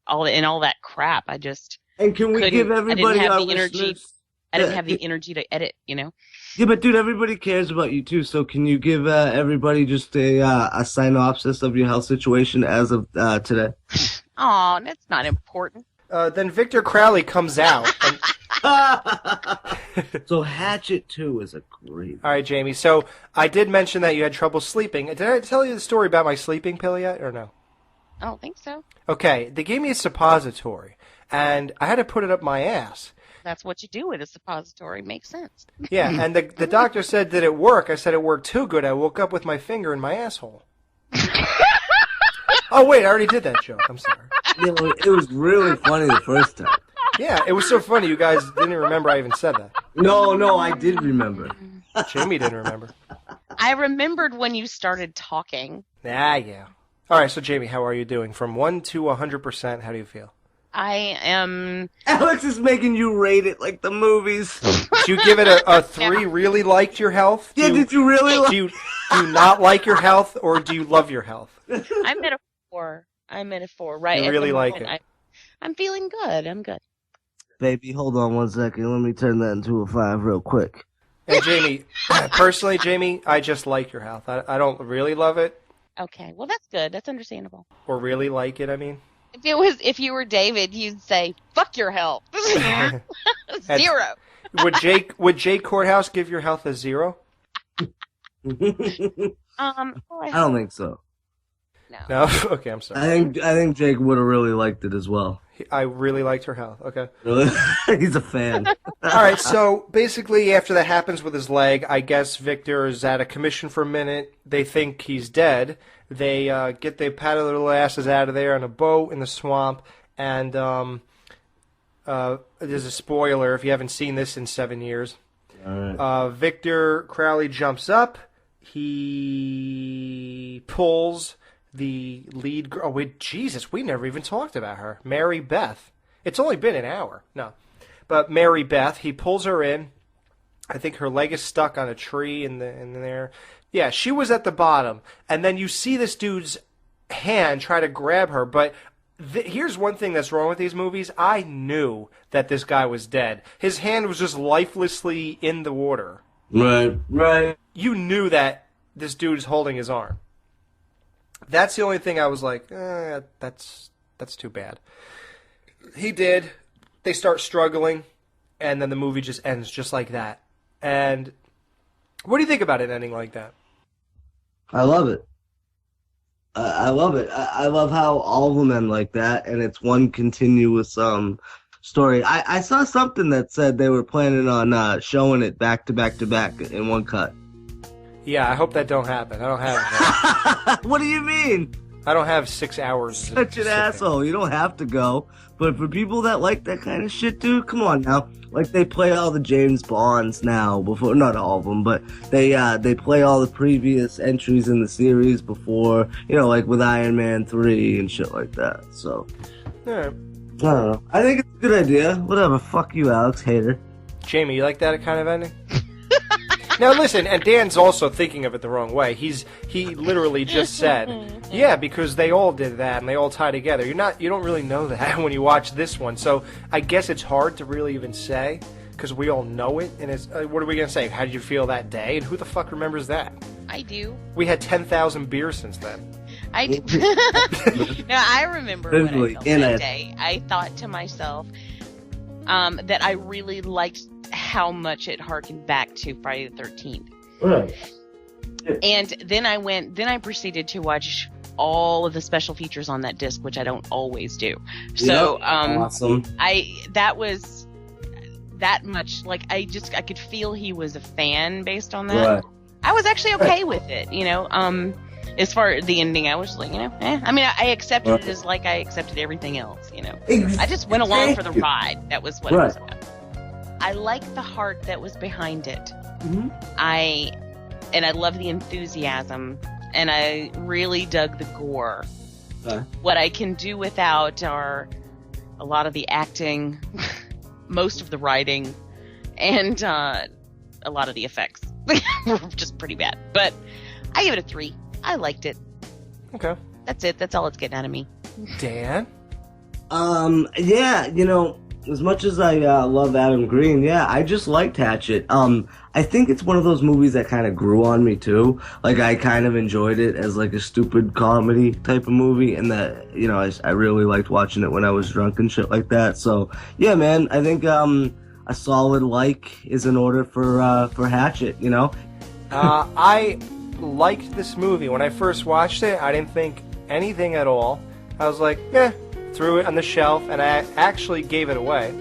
D: all that crap. I just
C: And can we give everybody
D: I
C: our
D: didn't have the energy.
C: listeners-
D: I didn't have the energy to edit,
C: Yeah, but dude, everybody cares about you too. So can you give everybody just a synopsis of your health situation as of today?
D: Oh, that's not important.
B: Then Victor Crowley comes out.
C: So Hatchet 2 is a great.
B: All right, Jamie. So I did mention that you had trouble sleeping. Did I tell you the story about my sleeping pill yet, or no?
D: I don't think so.
B: Okay, they gave me a suppository, and I had to put it up my ass.
D: That's what you do with a suppository. Makes sense.
B: Yeah, and the doctor said, did it work? I said it worked too good. I woke up with my finger in my asshole. Oh, wait, I already did that joke. I'm sorry.
C: It was really funny the first time.
B: Yeah, it was so funny. You guys didn't remember I even said that.
C: No, I did remember.
B: Jamie didn't remember.
D: I remembered when you started talking.
B: Yeah. All right, so Jamie, how are you doing? From 1 to 100%, how do you feel?
D: I am...
C: Alex is making you rate it like the movies.
B: Did you give it a 3, really liked your health?
C: Did you really like...
B: Do you not like your health, or do you love your health?
D: I'm at a 4. Right?
B: You really like it.
D: I'm feeling good. I'm good.
C: Baby, hold on 1 second. Let me turn that into a 5 real quick.
B: And Jamie, personally, Jamie, I just like your health. I don't really love it.
D: Okay, well that's good. That's understandable.
B: Or really like it, I mean.
D: If you were David, you'd say, "Fuck your health." 0.
B: Would Jake Courthouse give your health a 0?
C: I don't think so.
B: No? Okay, I'm sorry.
C: I think Jake would have really liked it as well.
B: I really liked her health. Okay.
C: Really? He's a fan.
B: All right, so basically after that happens with his leg, I guess Victor is out of commission for a minute. They think he's dead. They pat their little asses out of there on a boat in the swamp, and there's a spoiler if you haven't seen this in 7 years.
C: All right.
B: Victor Crowley jumps up. He pulls the lead girl. Oh, wait, Jesus, we never even talked about her. Mary Beth. It's only been an hour. No. But Mary Beth, he pulls her in. I think her leg is stuck on a tree in there. Yeah, she was at the bottom. And then you see this dude's hand try to grab her. But here's one thing that's wrong with these movies. I knew that this guy was dead. His hand was just lifelessly in the water.
C: Right.
B: You knew that this dude's holding his arm. That's the only thing I was like, that's too bad. He did. They start struggling, and then the movie just ends just like that. And what do you think about it ending like that?
C: I love it. I love it. I love how all of them end like that, and it's one continuous story. I saw something that said they were planning on showing it back to back to back in one cut.
B: Yeah, I hope that don't happen. I don't have
C: What do you mean?
B: I don't have 6 hours.
C: Such an asshole. You don't have to go. But for people that like that kind of shit, dude, come on now. Like, they play all the James Bonds now before, not all of them, but they play all the previous entries in the series before, you know, like with Iron Man 3 and shit like that. So,
B: Yeah.
C: I don't know. I think it's a good idea. Whatever. Fuck you, Alex, hater.
B: Jamie, you like that kind of ending? Now listen, and Dan's also thinking of it the wrong way. He literally just said, yeah, because they all did that and they all tie together. You don't really know that when you watch this one. So I guess it's hard to really even say because we all know it. And it's what are we gonna say? How did you feel that day? And who the fuck remembers that?
D: I do.
B: We had 10,000 beers since then.
D: I do. No, I remember when I felt that day. I thought to myself that I really liked how much it harkened back to Friday the 13th.
C: Right.
D: And then I proceeded to watch all of the special features on that disc, which I don't always do. So,
C: awesome.
D: That was that much, like, I could feel he was a fan based on that.
C: Right.
D: I was actually okay with it, you know. As far as the ending, I was like, you know, I mean, I accepted it as like I accepted everything else, you know. I just went along for the ride. That was what it was about. I like the heart that was behind it.
C: Mm-hmm.
D: I love the enthusiasm, and I really dug the gore. What I can do without are a lot of the acting, most of the writing, and a lot of the effects. Were just pretty bad. But I give it a 3. I liked it.
B: Okay.
D: That's it. That's all it's getting out of me.
B: Dan?
C: Yeah, you know, as much as I love Adam Green, yeah, I just liked Hatchet. I think it's one of those movies that kind of grew on me too. Like, I kind of enjoyed it as like a stupid comedy type of movie, and that, you know, I really liked watching it when I was drunk and shit like that. So yeah, man, I think a solid like is in order for Hatchet. You know,
B: I liked this movie. When I first watched it, I didn't think anything at all. I was like, threw it on the shelf, and I actually gave it away.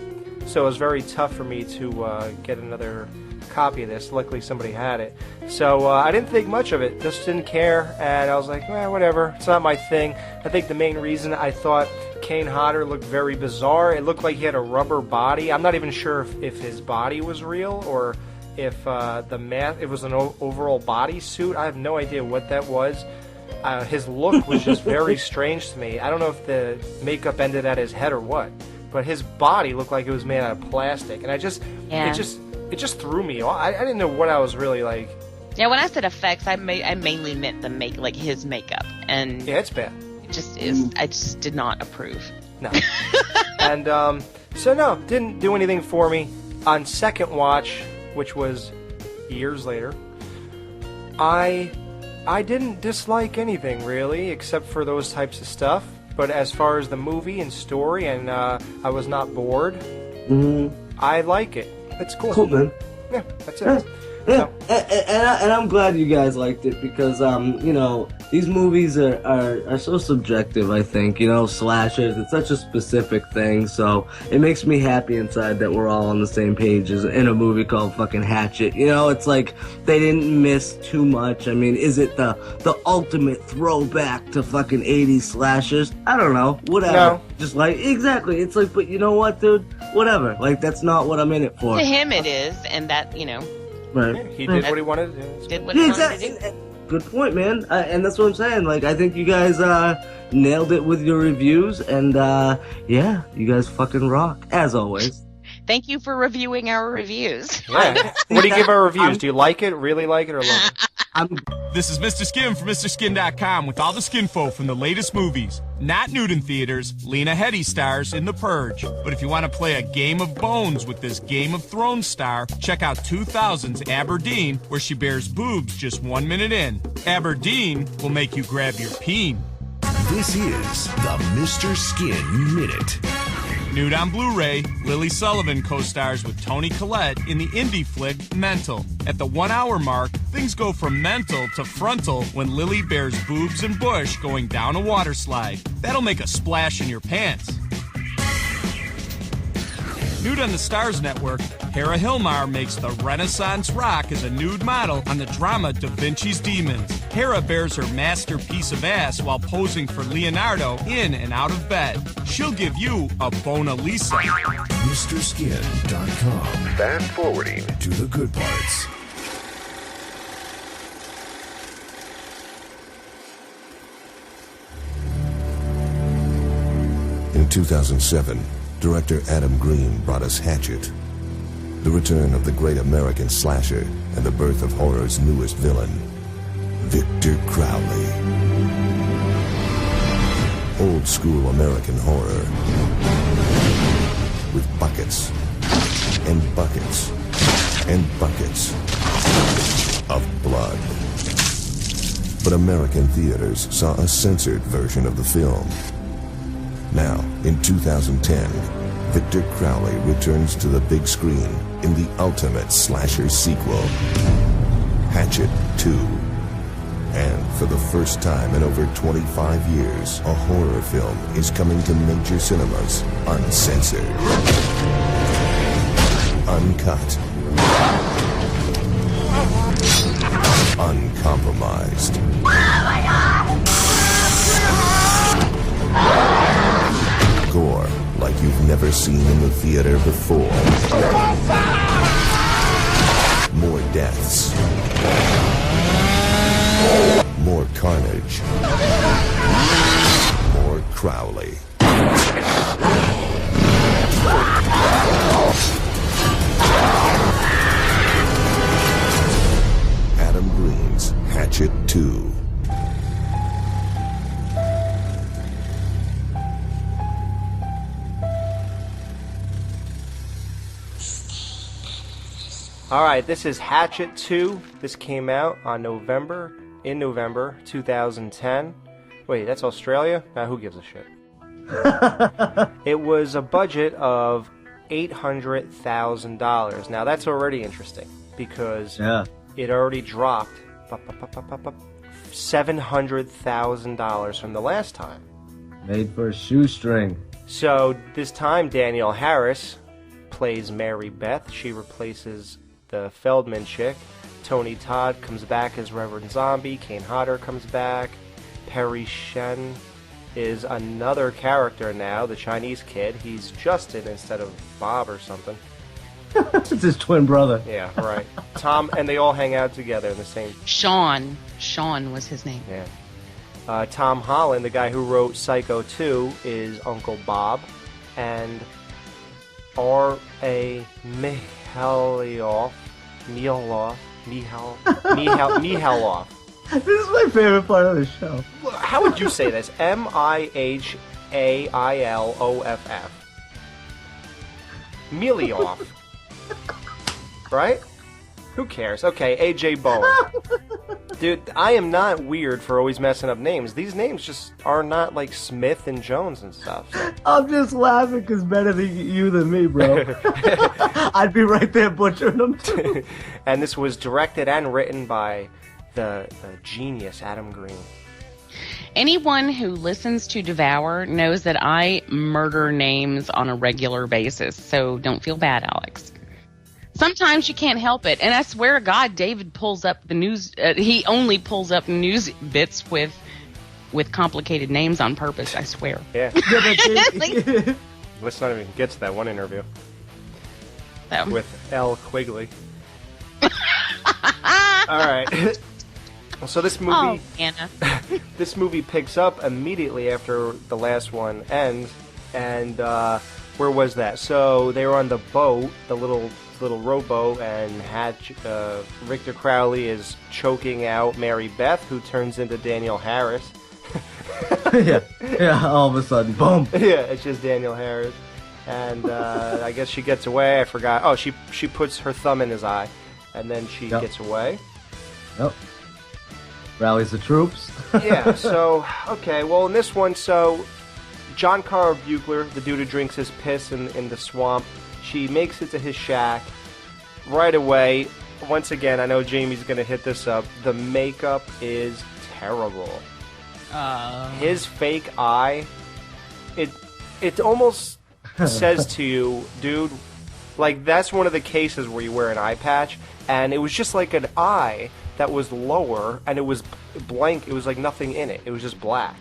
B: So it was very tough for me to get another copy of this. Luckily, somebody had it. So I didn't think much of it. Just didn't care, and I was like, whatever. It's not my thing. I think the main reason I thought Kane Hodder looked very bizarre. It looked like he had a rubber body. I'm not even sure if his body was real or if it was an overall bodysuit. I have no idea what that was. His look was just very strange to me. I don't know if the makeup ended at his head or what, but his body looked like it was made out of plastic, and it just threw me off. I didn't know what I was really like.
D: Yeah, when I said effects, I mainly meant his makeup, and
B: yeah, it's bad.
D: It just is. I just did not approve.
B: No, and so no, didn't do anything for me. On second watch, which was years later, I didn't dislike anything really, except for those types of stuff. But as far as the movie and story, and I was not bored.
C: Mm-hmm.
B: I like it. It's cool.
C: Cool, man.
B: Yeah, that's it.
C: Yeah, and I'm glad you guys liked it because, you know, these movies are so subjective, I think, you know, slashers, it's such a specific thing, so it makes me happy inside that we're all on the same page as in a movie called fucking Hatchet. You know, it's like they didn't miss too much. I mean, is it the ultimate throwback to fucking 80s slashers? I don't know. Whatever.
B: No.
C: Just like, exactly. It's like, but you know what, dude? Whatever. Like, that's not what I'm in it for.
D: To him it is, and that, you know.
C: Right.
B: He did what he wanted to do.
C: Exactly. Good point, man. And that's what I'm saying. Like, I think you guys nailed it with your reviews, and yeah, you guys fucking rock as always.
D: Thank you for reviewing our reviews.
B: Yeah. What do you give our reviews? Do you like it, really like it, or love it?
F: This is Mr. Skin from MrSkin.com with all the skinfo from the latest movies. Not nude in theaters, Lena Headey stars in The Purge. But if you want to play a game of bones with this Game of Thrones star, check out 2000's Aberdeen, where she bears boobs just 1 minute in. Aberdeen will make you grab your peen.
G: This is the Mr. Skin Minute.
F: Nude on Blu-ray, Lily Sullivan co-stars with Toni Collette in the indie flick Mental. At the 1 hour mark, things go from mental to frontal when Lily bears boobs and bush going down a water slide. That'll make a splash in your pants. Nude on the Stars Network, Hera Hilmar makes the Renaissance rock as a nude model on the drama Da Vinci's Demons. Hera bears her masterpiece of ass while posing for Leonardo in and out of bed. She'll give you a Bona Lisa.
G: MrSkin.com. Fast forwarding to the good parts. In 2007, director Adam Green brought us Hatchet, the return of the great American slasher and the birth of horror's newest villain, Victor Crowley. Old school American horror with buckets and buckets and buckets of blood. But American theaters saw a censored version of the film. Now, in 2010, Victor Crowley returns to the big screen in the ultimate slasher sequel, Hatchet 2. And for the first time in over 25 years, a horror film is coming to major cinemas uncensored, uncut, uncompromised. Gore like you've never seen in the theater before. More deaths. More carnage. More Crowley. Adam Green's Hatchet 2.
B: All right, this is Hatchet 2. This came out in November 2010. Wait, that's Australia? Nah, who gives a shit? It was a budget of $800,000. Now, that's already interesting because it already dropped $700,000 from the last time.
C: Made for a shoestring.
B: So, this time, Danielle Harris plays Mary Beth. She replaces the Feldman chick. Tony Todd comes back as Reverend Zombie. Kane Hodder comes back. Perry Shen is another character now, the Chinese kid. He's Justin instead of Bob or something.
C: It's his twin brother.
B: Yeah, right. Tom, and they all hang out together in the same...
D: Sean was his name.
B: Yeah. Tom Holland, the guy who wrote Psycho 2, is Uncle Bob. And R.A. Mihailoff.
C: This is my favorite part of the show.
B: How would you say this? Mihailooff. Milioff. Right? Who cares? Okay, AJ Bowen. Dude, I am not weird for always messing up names. These names just are not like Smith and Jones and stuff. So.
C: I'm just laughing because better than you than me, bro. I'd be right there butchering them too.
B: And this was directed and written by the genius Adam Green.
D: Anyone who listens to Devour knows that I murder names on a regular basis, so don't feel bad, Alex. Sometimes you can't help it, and I swear to God, David pulls up the news. He only pulls up news bits with complicated names on purpose. I swear.
B: Yeah. Let's not even get to that one interview with L. Quigley. All right. So this movie,
D: oh, Anna.
B: This movie picks up immediately after the last one ends, and where was that? So they were on the boat, the little rowboat, and Victor Crowley is choking out Mary Beth, who turns into Danielle Harris.
C: yeah, all of a sudden, boom.
B: Yeah, it's just Danielle Harris, and I guess she gets away. I forgot. Oh, she puts her thumb in his eye, and then she gets away.
C: Yep. Rallies the troops.
B: Yeah. So okay. Well, in this one, so John Carl Buechler, the dude who drinks his piss in the swamp, she makes it to his shack right away. Once again, I know Jamie's going to hit this up. The makeup is terrible. His fake eye, it almost says to you, dude, like, that's one of the cases where you wear an eye patch, and it was just like an eye that was lower, and it was blank. It was like nothing in it. It was just black.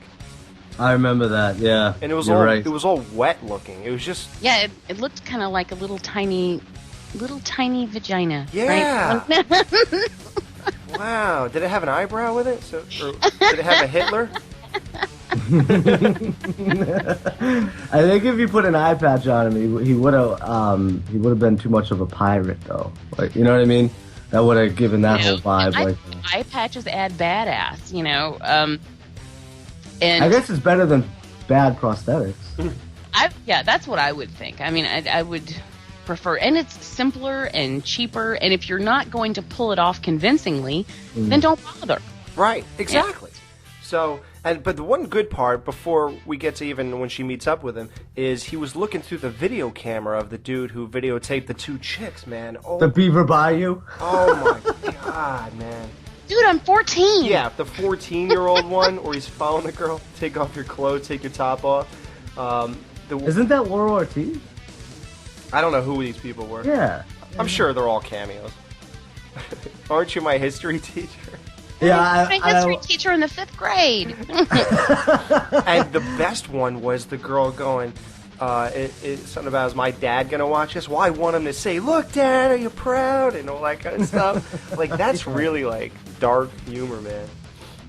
C: I remember that, yeah.
B: And it was
C: right.
B: It was all wet looking. It was just...
D: Yeah, it looked kind of like a little tiny vagina.
B: Yeah.
D: Right?
B: Wow. Did it have an eyebrow with it? Or did it have a Hitler?
C: I think if you put an eye patch on him, he would have been too much of a pirate, though. Like, you know what I mean? That would have given that whole vibe.
D: Eye patches add badass, And
C: I guess it's better than bad prosthetics.
D: Yeah, that's what I would think. I mean, I would prefer, and it's simpler and cheaper. And if you're not going to pull it off convincingly, then don't bother.
B: Right, exactly. Yeah. So, but the one good part before we get to even when she meets up with him is he was looking through the video camera of the dude who videotaped the two chicks. Man,
C: the Beaver Bayou.
B: Oh my god, man.
D: Dude, I'm 14.
B: Yeah, the 14-year-old one, or he's following the girl. Take off your clothes, take your top off.
C: Isn't that Laurel Ortiz?
B: I don't know who these people were.
C: Yeah.
B: I'm sure they're all cameos. Aren't you my history teacher?
C: Yeah,
D: my history teacher in the 5th grade.
B: And the best one was the girl going, it's something about, is my dad going to watch this? Well, I want him to say, look, Dad, are you proud? And all that kind of stuff. Like, that's really, like, dark humor, man.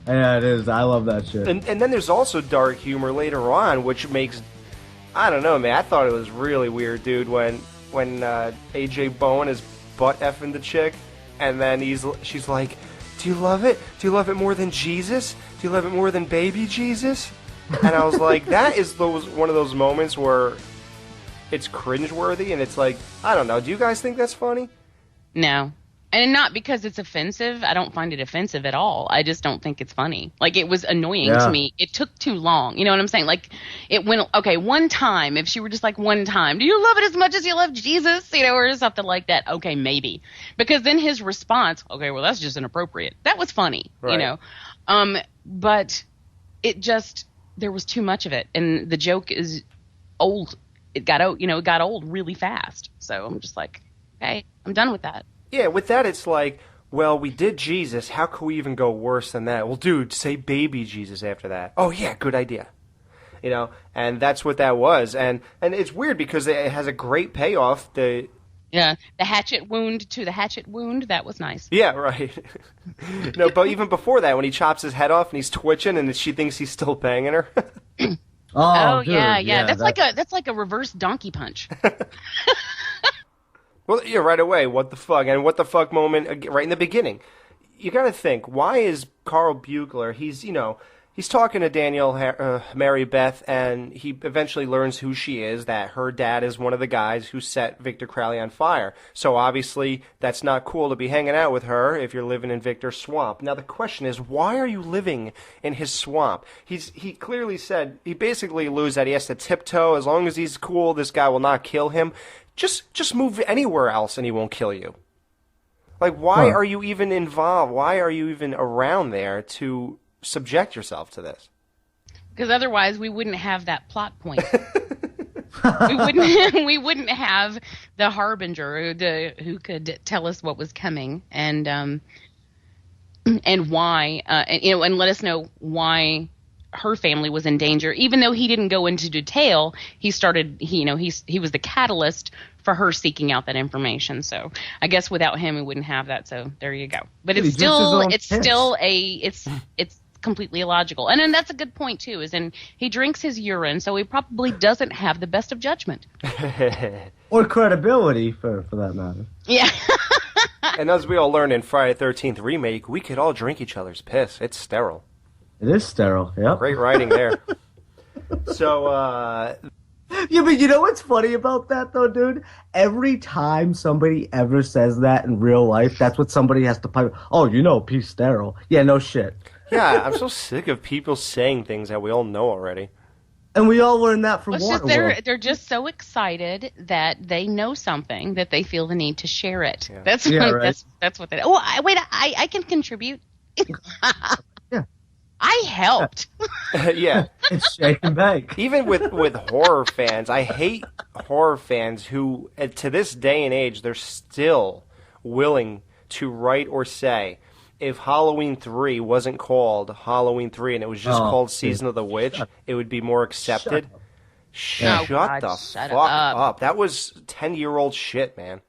C: Yeah, it is. I love that shit.
B: And then there's also dark humor later on, which makes, I don't know, man. I thought it was really weird, dude, when A.J. Bowen is butt-effing the chick, and then she's like, do you love it? Do you love it more than Jesus? Do you love it more than baby Jesus? And I was like, that is one of those moments where it's cringeworthy, and it's like, I don't know. Do you guys think that's funny?
D: No. And not because it's offensive. I don't find it offensive at all. I just don't think it's funny. Like, it was annoying to me. It took too long. You know what I'm saying? Like, it went, okay, one time, if she were just like, one time, do you love it as much as you love Jesus? Or something like that. Okay, maybe. Because then his response, okay, well, that's just inappropriate. That was funny,
B: right.
D: But it just, there was too much of it. And the joke is old. It got old really fast. So I'm just like, okay, I'm done with that.
B: Yeah, with that, it's like, well, we did Jesus. How could we even go worse than that? Well, dude, say baby Jesus after that. Oh, yeah, good idea. And that's what that was. And it's weird because it has a great payoff.
D: The hatchet wound to the hatchet wound, that was nice.
B: Yeah, right. No, but even before that, when he chops his head off and he's twitching and she thinks he's still banging her.
C: Oh, dude,
D: yeah. That's like a reverse donkey punch.
B: Well, yeah, right away, what the fuck? And what the fuck moment right in the beginning. You got to think, why is Carl Buechler, he's talking to Danielle Mary Beth, and he eventually learns who she is, that her dad is one of the guys who set Victor Crowley on fire. So obviously, that's not cool to be hanging out with her if you're living in Victor's swamp. Now the question is, why are you living in his swamp? He clearly said, he basically alludes that he has to tiptoe. As long as he's cool, this guy will not kill him. Just move anywhere else and he won't kill you. Like, why are you even involved? Why are you even around there to subject yourself to this?
D: Because otherwise we wouldn't have that plot point. we wouldn't have the harbinger who could tell us what was coming and why and let us know why her family was in danger. Even though he didn't go into detail, he was the catalyst for her seeking out that information. So I guess without him we wouldn't have that. So there you go. But it's completely illogical. And then that's a good point too, is in he drinks his urine, so he probably doesn't have the best of judgment.
C: Or credibility for that matter.
D: Yeah.
B: And as we all learned in Friday the 13th remake, we could all drink each other's piss. It's sterile.
C: It is sterile, yeah.
B: Great writing there. So,
C: Yeah, but you know what's funny about that, though, dude? Every time somebody ever says that in real life, that's what somebody has to pipe. Oh, pee's sterile. Yeah, no shit.
B: Yeah, I'm so sick of people saying things that we all know already.
C: And we all learned that from
D: Waterworld. They're just so excited that they know something that they feel the need to share it. Yeah. That's what they. Oh, I can contribute.
C: Yeah.
D: I helped.
B: Yeah.
C: It's shake and bake.
B: Even with horror fans, I hate horror fans who, to this day and age, they're still willing to write or say, if Halloween 3 wasn't called Halloween 3 and it was just called Season of the Witch, it would be more accepted. Shut the fuck up. That was 10-year-old shit, man.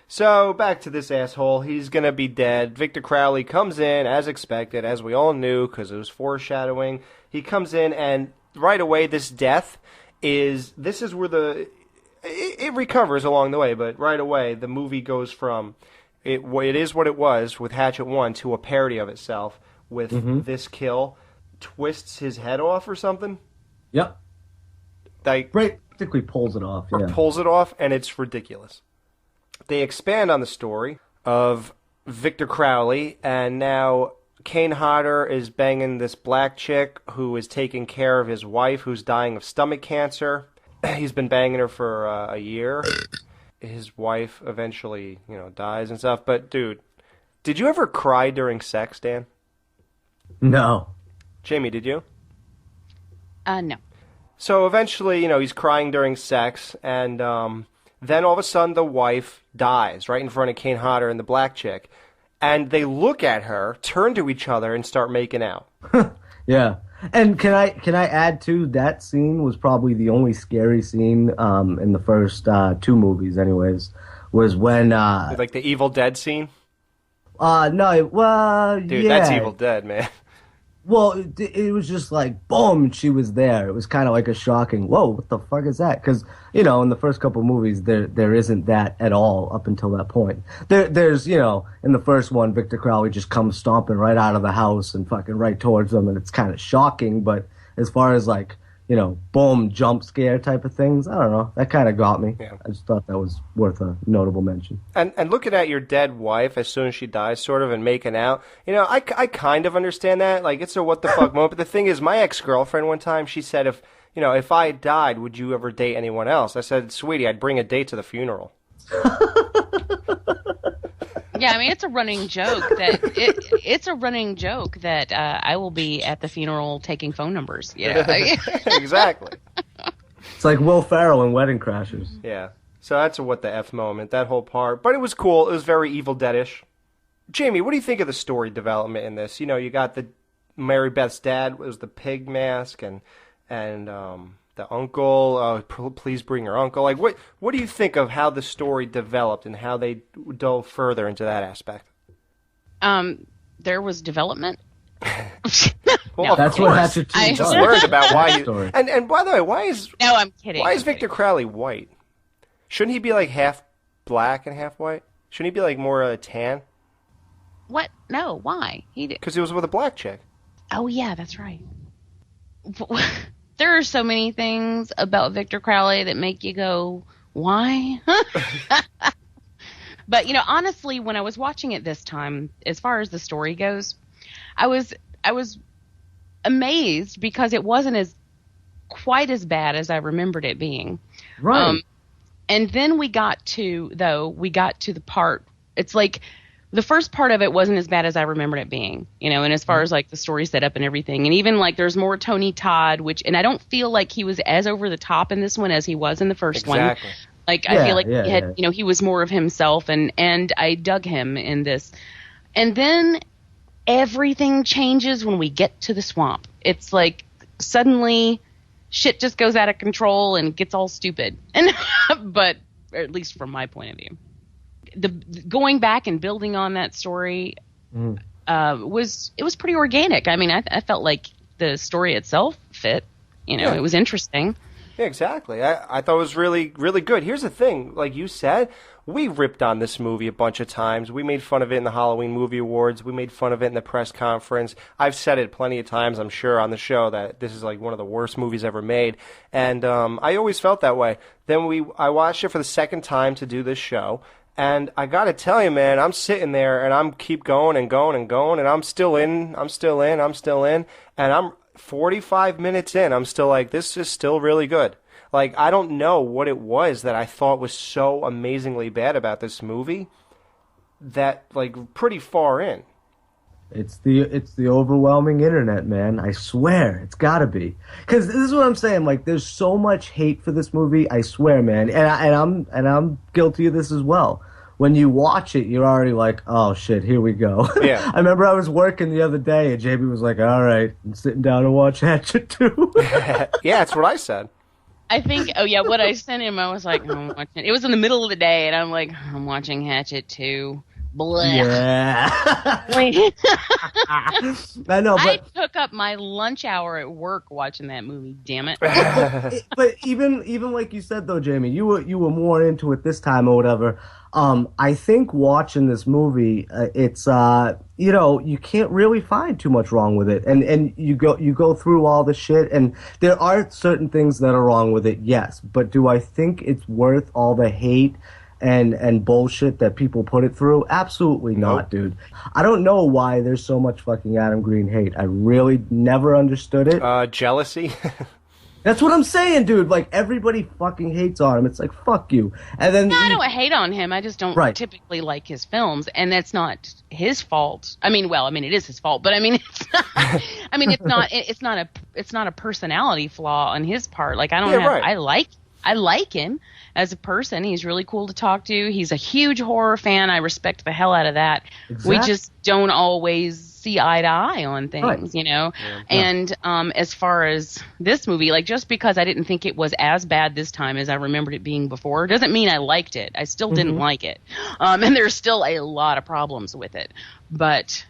B: So, back to this asshole. He's going to be dead. Victor Crowley comes in, as expected, as we all knew, because it was foreshadowing. He comes in, and right away, this death is where it recovers along the way, but right away, the movie goes from... It is what it was with Hatchet 1 to a parody of itself with this kill. Twists his head off or something?
C: Yep. Practically pulls it off,
B: Or pulls it off, and it's ridiculous. They expand on the story of Victor Crowley, and now Kane Hodder is banging this black chick who is taking care of his wife who's dying of stomach cancer. He's been banging her for a year. His wife eventually, dies and stuff. But, dude, did you ever cry during sex, Dan?
C: No.
B: Jamie, did you?
D: No.
B: So eventually, he's crying during sex, and then all of a sudden the wife dies right in front of Kane Hodder and the black chick. And they look at her, turn to each other, and start making out.
C: Yeah. And can I add too, that scene was probably the only scary scene in the first 2 movies anyways, was when
B: like the Evil Dead scene?
C: No, well,
B: dude,
C: yeah.
B: That's Evil Dead, man.
C: Well, it was just like, boom, she was there. It was kind of like a shocking, whoa, what the fuck is that? Because, in the first couple movies, there isn't that at all up until that point. There's, in the first one, Victor Crowley just comes stomping right out of the house and fucking right towards them, and it's kind of shocking, but as far as like, boom, jump scare type of things, I don't know. That kind of got me. Yeah. I just thought that was worth a notable mention.
B: And looking at your dead wife as soon as she dies, sort of, and making out, I kind of understand that. Like, it's a what the fuck moment. But the thing is, my ex-girlfriend one time, she said, if I died, would you ever date anyone else? I said, sweetie, I'd bring a date to the funeral.
D: Yeah, I mean, it's a running joke that I will be at the funeral taking phone numbers. Yeah,
B: exactly.
C: It's like Will Ferrell in Wedding Crashers.
B: Yeah, so that's a what the F moment, that whole part. But it was cool. It was very Evil Dead-ish. Jamie, what do you think of the story development in this? You got the Mary Beth's dad was the pig mask, and the uncle, please bring your uncle. Like, what do you think of how the story developed and how they dove further into that aspect?
D: There was development.
B: Well,
C: that's what Hatchet 2
B: I just learned about why you... And by the way, why is...
D: No, I'm kidding.
B: Why is Victor Crowley white? Shouldn't he be like half black and half white? Shouldn't he be like more tan?
D: What? No, why?
B: Because he was with a black chick.
D: Oh, yeah, that's right. There are so many things about Victor Crowley that make you go, why? But, honestly, when I was watching it this time, as far as the story goes, I was amazed because it wasn't quite as bad as I remembered it being.
C: Right.
D: And then we got to the part, it's like, the first part of it wasn't as bad as I remembered it being, and as far as like the story set up and everything. And even like there's more Tony Todd, and I don't feel like he was as over the top in this one as he was in the first one. Like, I feel like he had, he was more of himself, and I dug him in this. And then everything changes when we get to the swamp. It's like suddenly shit just goes out of control and gets all stupid. And but at least from my point of view. The going back and building on that story was pretty organic. I mean, I felt like the story itself fit. It was interesting.
B: Yeah, exactly. I thought it was really, really good. Here's the thing. Like you said, we ripped on this movie a bunch of times. We made fun of it in the Halloween Movie Awards. We made fun of it in the press conference. I've said it plenty of times, I'm sure, on the show that this is like one of the worst movies ever made. And I always felt that way. Then I watched it for the second time to do this show. And I got to tell you, man, I'm sitting there and I'm keep going and going and going, and I'm still in. And I'm 45 minutes in, I'm still like, this is still really good. Like, I don't know what it was that I thought was so amazingly bad about this movie that, like, pretty far in.
C: It's the overwhelming internet, man. I swear, it's gotta be. Because this is what I'm saying. Like, there's so much hate for this movie. I swear, man. And I'm guilty of this as well. When you watch it, you're already like, oh shit, here we go.
B: Yeah.
C: I remember I was working the other day, and JB was like, all right, I'm sitting down to watch Hatchet 2.
B: Yeah, that's what I said.
D: I think, what I sent him, I was like, I'm watching. It was in the middle of the day, and I'm like, I'm watching Hatchet 2. Blech.
C: Yeah. I know, but
D: I took up my lunch hour at work watching that movie. Damn it!
C: but even like you said though, Jamie, you were more into it this time or whatever. I think watching this movie, it's you can't really find too much wrong with it, and you go through all the shit, and there are certain things that are wrong with it, yes. But do I think it's worth all the hate and bullshit that people put it through? Absolutely not, dude. I don't know why there's so much fucking Adam Green hate. I really never understood it.
B: Jealousy?
C: That's what I'm saying, dude. Like, everybody fucking hates on him. It's like, fuck you. And then
D: I don't hate on him. I just don't typically like his films, and that's not his fault. I mean, it is his fault, but it's not a personality flaw on his part. Like, I like him as a person. He's really cool to talk to. He's a huge horror fan. I respect the hell out of that. Exactly. We just don't always see eye to eye on things, Yeah. And as far as this movie, like, just because I didn't think it was as bad this time as I remembered it being before doesn't mean I liked it. I still didn't like it. And there's still a lot of problems with it. But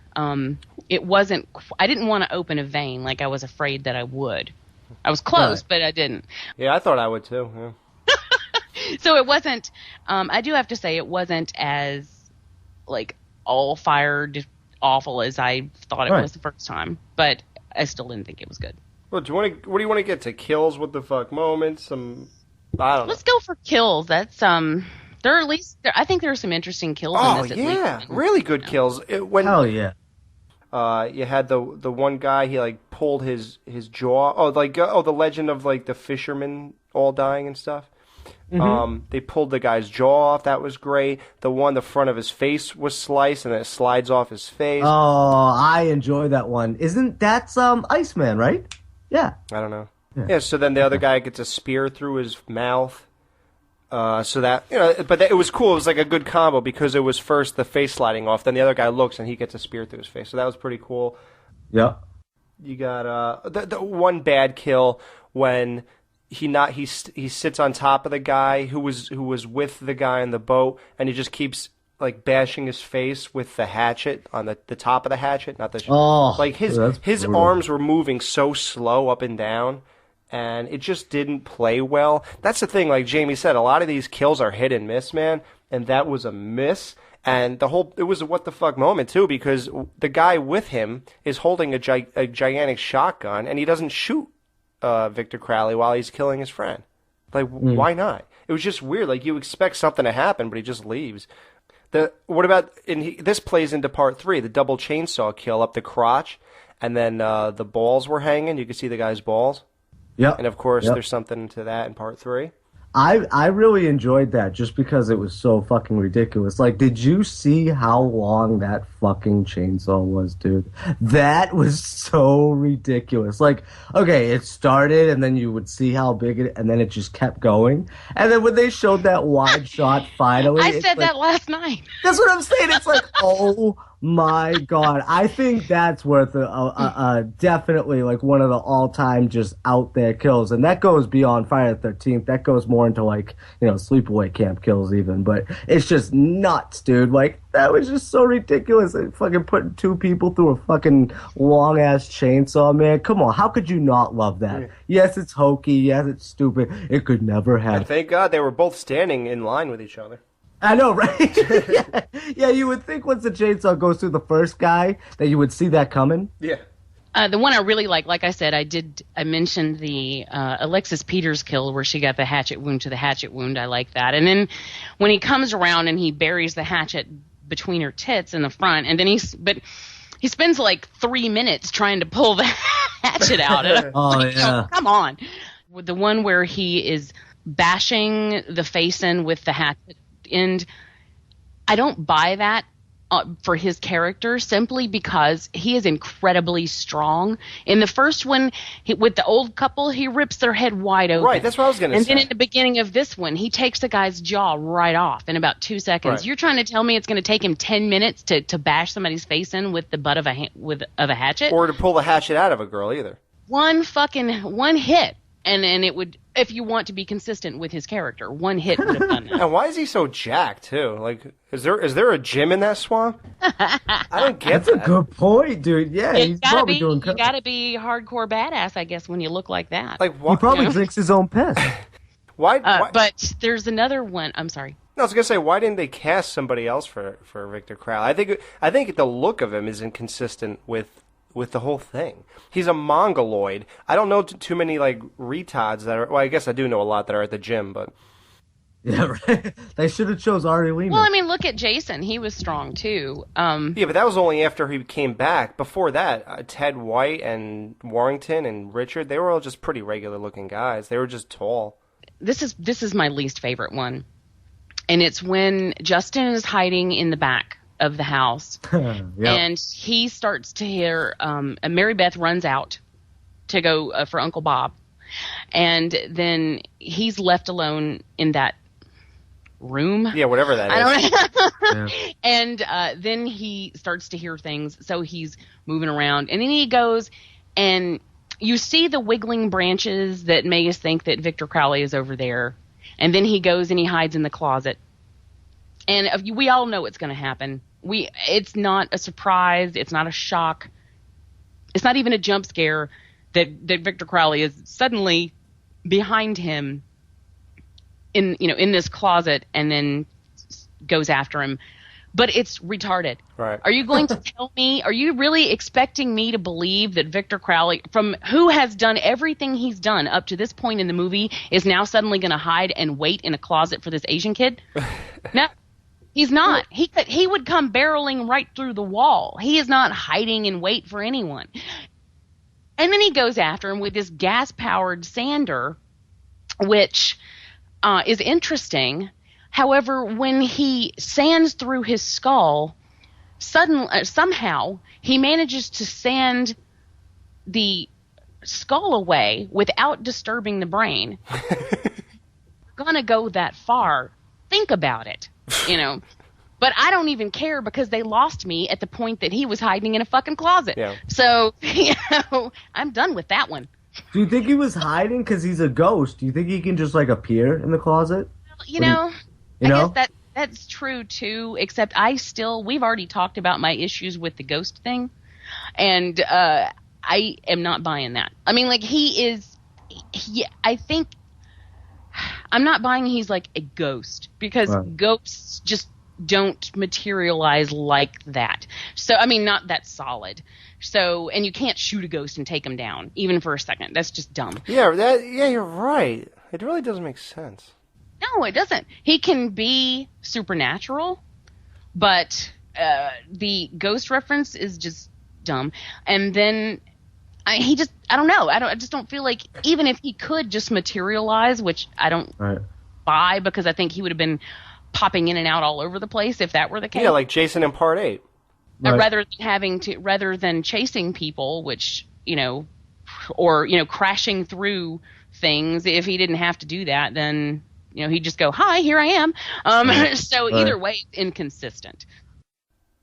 D: it wasn't – I didn't want to open a vein like I was afraid that I would. I was close, but I didn't.
B: Yeah, I thought I would too. Yeah.
D: So it wasn't. I do have to say it wasn't as like all fired awful as I thought it was the first time, but I still didn't think it was good.
B: Well, what do you want to get to? Kills? What the fuck moments? I don't know.
D: Let's go for kills. That's There are at least I think there are some interesting kills in this.
B: Oh yeah, really good kills.
C: Hell yeah.
B: You had the one guy, he like pulled his jaw. The legend of like the fishermen all dying and stuff. Mm-hmm. They pulled the guy's jaw off. That was great. The front of his face was sliced, and it slides off his face.
C: Oh, I enjoy that one. Isn't that Iceman, right? Yeah.
B: I don't know. Yeah. So then the other guy gets a spear through his mouth. So that it was cool. It was like a good combo because it was first the face sliding off, then the other guy looks and he gets a spear through his face. So that was pretty cool.
C: Yeah.
B: You got the one bad kill when he sits on top of the guy who was with the guy in the boat, and he just keeps like bashing his face with the hatchet on the top of the hatchet, not the his arms were moving so slow up and down. And it just didn't play well. That's the thing, like Jamie said, a lot of these kills are hit and miss, man. And that was a miss. And it was a what the fuck moment, too, because the guy with him is holding a gigantic shotgun, and he doesn't shoot Victor Crowley while he's killing his friend. Like, why not? It was just weird. Like, you expect something to happen, but he just leaves. This plays into part 3, the double chainsaw kill up the crotch, and then the balls were hanging. You could see the guy's balls.
C: Yeah,
B: and of course, there's something to that in part 3.
C: I really enjoyed that just because it was so fucking ridiculous. Like, did you see how long that fucking chainsaw was, dude? That was so ridiculous. Like, okay, it started and then you would see how big it, and then it just kept going. And then when they showed that wide shot finally,
D: I said that last night.
C: That's what I'm saying. It's like, oh my God. I think that's worth definitely like one of the all-time just out there kills. And that goes beyond Friday the 13th. That goes more into like, sleepaway camp kills even. But it's just nuts, dude. Like, that was just so ridiculous. Like, fucking putting 2 people through a fucking long-ass chainsaw, man. Come on. How could you not love that? Yeah. Yes, it's hokey. Yes, it's stupid. It could never happen.
B: And thank God they were both standing in line with each other.
C: I know, right? Yeah, you would think once the chainsaw goes through the first guy that you would see that coming.
B: Yeah.
D: The one I really like I said, I mentioned the Alexis Peters kill where she got the hatchet wound to the hatchet wound. I like that. And then when he comes around and he buries the hatchet between her tits in the front, and then he spends like 3 minutes trying to pull the hatchet out.
C: Oh, yeah.
D: Come on. With the one where he is bashing the face in with the hatchet end, I don't buy that for his character, simply because he is incredibly strong. In the first one, with the old couple, he rips their head wide open.
B: Right, that's what I was going to say.
D: And then in the beginning of this one, he takes the guy's jaw right off in about 2 seconds.
B: Right.
D: You're trying to tell me it's going to take him 10 minutes to bash somebody's face in with the butt of a hatchet?
B: Or to pull the hatchet out of a girl, either.
D: One hit. And it would, if you want to be consistent with his character, one hit would have done that.
B: And why is he so jacked, too? Like, is there a gym in that swamp? I don't get
C: That's a good point, dude. Yeah, he's probably doing.
D: You gotta be hardcore badass, I guess, when you look like that.
B: Like,
C: he probably drinks his own piss.
B: Why?
D: But there's another one. I'm sorry.
B: No, I was gonna say, why didn't they cast somebody else for Victor Crowley? I think the look of him is inconsistent with the whole thing. He's a mongoloid. I don't know too many like retards that are. Well, I guess I do know a lot that are at the gym, but
C: yeah, right. They should have chose Ari Lehman.
D: Well, I mean, look at Jason. He was strong too.
B: Yeah, but that was only after he came back. Before that, Ted White and Warrington and Richard, they were all just pretty regular looking guys. They were just tall.
D: This is my least favorite one, and it's when Justin is hiding in the back of the house,
C: Yep.
D: and he starts to hear Mary Beth runs out to go for Uncle Bob, and then he's left alone in that room.
B: Yeah, whatever that is.
D: I don't know. And then he starts to hear things, so he's moving around, and then he goes, and you see the wiggling branches that make us think that Victor Crowley is over there, and then he goes and he hides in the closet, and we all know what's going to happen. It's not a surprise. It's not a shock. It's not even a jump scare that Victor Crowley is suddenly behind him in this closet and then goes after him. But it's retarded.
B: Right.
D: Are you going to tell me? Are you really expecting me to believe that Victor Crowley, from who has done everything he's done up to this point in the movie, is now suddenly going to hide and wait in a closet for this Asian kid? No. He's not. He would come barreling right through the wall. He is not hiding in wait for anyone. And then he goes after him with this gas-powered sander, which is interesting. However, when he sands through his skull, somehow he manages to sand the skull away without disturbing the brain. Gonna go that far. Think about it. But I don't even care because they lost me at the point that he was hiding in a fucking closet. Yeah. So, I'm done with that one.
C: Do you think he was hiding because he's a ghost? Do you think he can just like appear in the closet?
D: I guess that's true too, except we've already talked about my issues with the ghost thing, and I am not buying that. I mean, like I think I'm not buying he's like a ghost because ghosts just don't materialize like that. So, I mean, not that solid. So, and you can't shoot a ghost and take him down, even for a second. That's just dumb.
B: Yeah, you're right. It really doesn't make sense.
D: No, it doesn't. He can be supernatural, but the ghost reference is just dumb. And then I don't know. I just don't feel like, even if he could just materialize, which I don't buy, because I think he would have been popping in and out all over the place if that were the case.
B: Yeah, like Jason in Part 8.
D: Rather than chasing people, which, or crashing through things, if he didn't have to do that, then he'd just go, "Hi, here I am." So either way, inconsistent.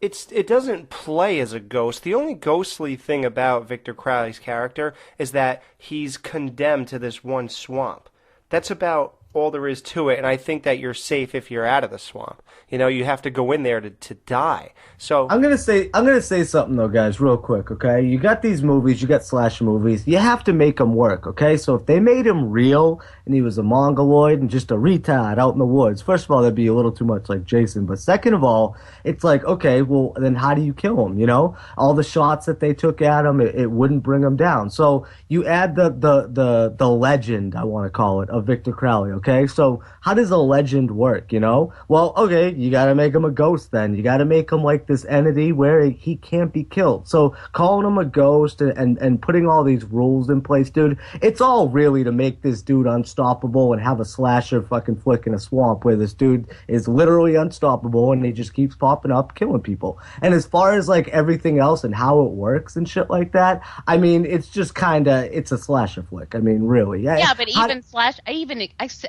B: It doesn't play as a ghost. The only ghostly thing about Victor Crowley's character is that he's condemned to this one swamp. That's about all there is to it, and I think that you're safe if you're out of the swamp. You have to go in there to die. So
C: I'm gonna say something though, guys, real quick. Okay, you got these movies, you got slasher movies. You have to make them work. Okay, so if they made him real and he was a mongoloid and just a retard out in the woods, first of all, that'd be a little too much like Jason. But second of all, it's like, okay, well then how do you kill him? All the shots that they took at him, it wouldn't bring him down. So you add the legend, I want to call it, of Victor Crowley. okay? So how does a legend work, you know? Well, okay, you gotta make him a ghost then. You gotta make him like this entity where he can't be killed. So calling him a ghost and putting all these rules in place, dude, it's all really to make this dude unstoppable and have a slasher fucking flick in a swamp where this dude is literally unstoppable and he just keeps popping up, killing people. And as far as like everything else and how it works and shit like that, I mean, it's just it's a slasher flick. I mean, really.
D: Yeah, but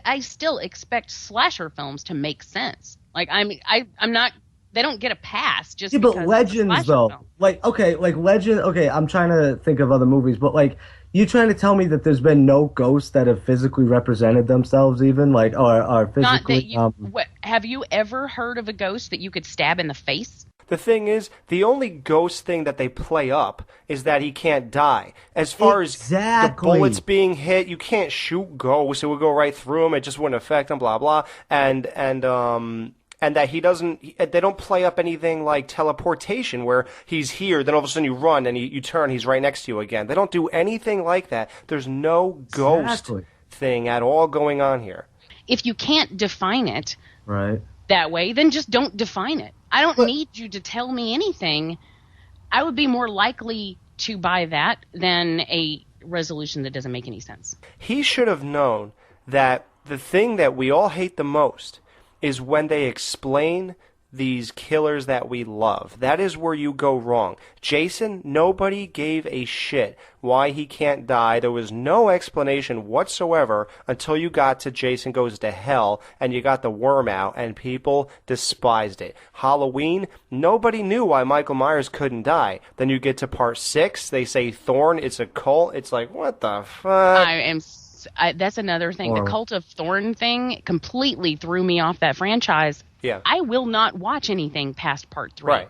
D: I still expect slasher films to make sense. Like I'm not. They don't get a pass just because.
C: Yeah, but Legends though,
D: film.
C: like Legend. Okay, I'm trying to think of other movies, but like, you trying to tell me that there's been no ghosts that have physically represented themselves, even like, or physically?
D: Not that have you ever heard of a ghost that you could stab in the face?
B: The thing is, the only ghost thing that they play up is that he can't die. As far as the bullets being hit, you can't shoot ghosts. It would go right through him. It just wouldn't affect him, blah, blah. And that he doesn't, they don't play up anything like teleportation where he's here, then all of a sudden you run and you turn, he's right next to you again. They don't do anything like that. There's no ghost thing at all going on here.
D: If you can't define it
C: right
D: that way, then just don't define it. I don't need you to tell me anything. I would be more likely to buy that than a resolution that doesn't make any sense.
B: He should have known that the thing that we all hate the most is when they explain these killers that we love. That is where you go wrong. Jason, nobody gave a shit why he can't die. There was no explanation whatsoever until you got to Jason Goes to Hell and you got the worm out and people despised it. Halloween, nobody knew why Michael Myers couldn't die. Then you get to part 6, they say Thorn, it's a cult. It's like, what the fuck?
D: That's another thing. The Cult of Thorn thing completely threw me off that franchise.
B: Yeah.
D: I will not watch anything past part 3.
B: Right.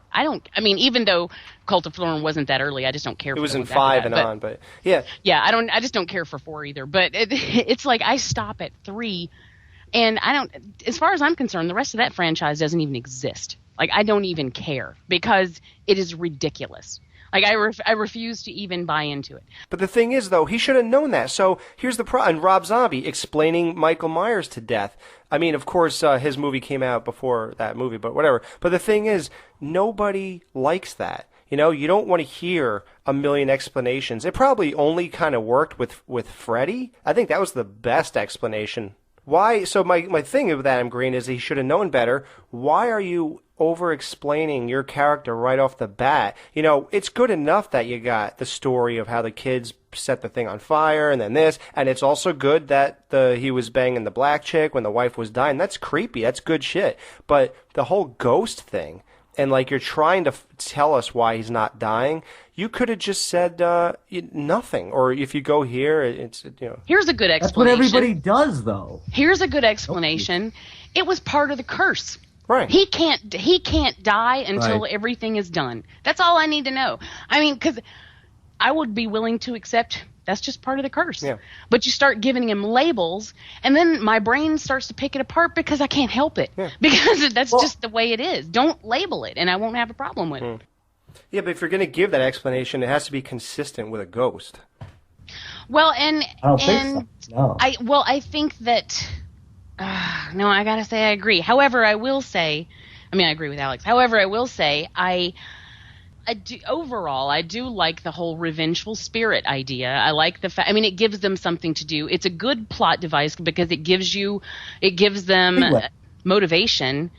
D: Even though Cult of Thorn wasn't that early, I just don't care.
B: It was in 5 and on, but yeah.
D: Yeah, I just don't care for 4 either. But it's like I stop at 3, and I don't. As far as I'm concerned, the rest of that franchise doesn't even exist. Like I don't even care because it is ridiculous. Like, I refuse to even buy into it.
B: But the thing is, though, he should have known that. So here's the problem. And Rob Zombie explaining Michael Myers to death. I mean, of course, his movie came out before that movie, but whatever. But the thing is, nobody likes that. You know, you don't want to hear a million explanations. It probably only kind of worked with Freddy. I think that was the best explanation. Why? So my thing with Adam Green is he should have known better. Why are you over-explaining your character right off the bat? You know, it's good enough that you got the story of how the kids set the thing on fire and then this, and it's also good that he was banging the black chick when the wife was dying. That's creepy. That's good shit. But the whole ghost thing, and like you're trying to tell us why he's not dying, you could have just said nothing. Or if you go here, it's, you know.
D: Here's a good explanation.
C: That's what everybody does, though.
D: Here's a good explanation. It was part of the curse.
B: Right.
D: He can't die until everything is done. That's all I need to know. I mean, because I would be willing to accept that's just part of the curse.
B: Yeah.
D: But you start giving him labels, and then my brain starts to pick it apart because I can't help it. Yeah. Because that's just the way it is. Don't label it, and I won't have a problem with it.
B: Yeah, but if you're going to give that explanation, it has to be consistent with a ghost.
D: Well, and
C: I don't think so. No.
D: I think that. No, I gotta say I agree. However, I will say, I agree with Alex. However, I will say I do like the whole revengeful spirit idea. I like the fact. It gives them something to do. It's a good plot device because it gives them motivation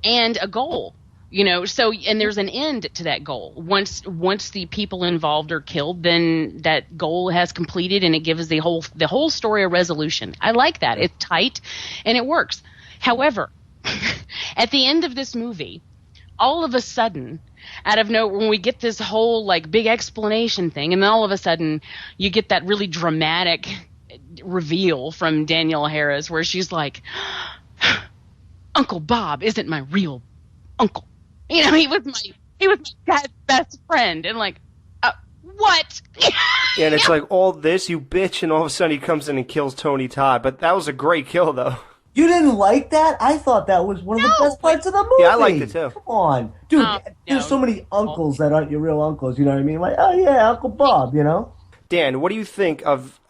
D: and a goal. You know, and there's an end to that goal. Once the people involved are killed, then that goal has completed, and it gives the whole story a resolution. I like that. It's tight, and it works. However, at the end of this movie, all of a sudden, out of nowhere, when we get this whole like big explanation thing, and then all of a sudden you get that really dramatic reveal from Danielle Harris, where she's like, "Uncle Bob isn't my real uncle. You know, he was my dad's best friend," and like, what?
B: Yeah, and it's like, all this, you bitch, and all of a sudden he comes in and kills Tony Todd. But that was a great kill, though.
C: You didn't like that? I thought that was one of the best parts of the movie.
B: Yeah, I liked it too.
C: Come on. Dude, there's so many uncles that aren't your real uncles, you know what I mean? Like, oh yeah, Uncle Bob, you know?
B: Dan, what do you think of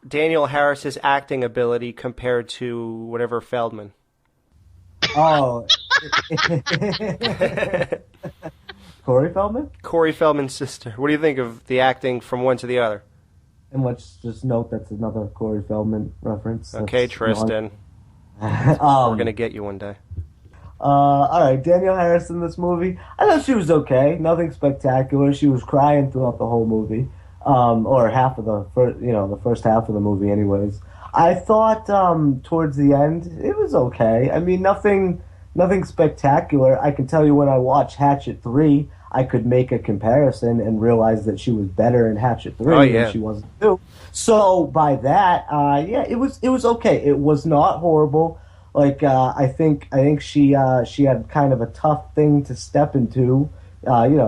B: Daniel Harris's acting ability compared to whatever Feldman?
C: Oh. Corey Feldman?
B: Corey Feldman's sister. What do you think of the acting from one to the other?
C: And let's just note that's another Corey Feldman reference.
B: Okay,
C: That's
B: Tristan. We're going to get you one day.
C: All right, Danielle Harris in this movie. I thought she was okay. Nothing spectacular. She was crying throughout the whole movie, or half of the first half of the movie, anyways. I thought towards the end it was okay. I mean, nothing spectacular. I can tell you when I watched Hatchet 3, I could make a comparison and realize that she was better in Hatchet 3 than she was in 2. So by that, it was okay. It was not horrible. Like I think she had kind of a tough thing to step into, kind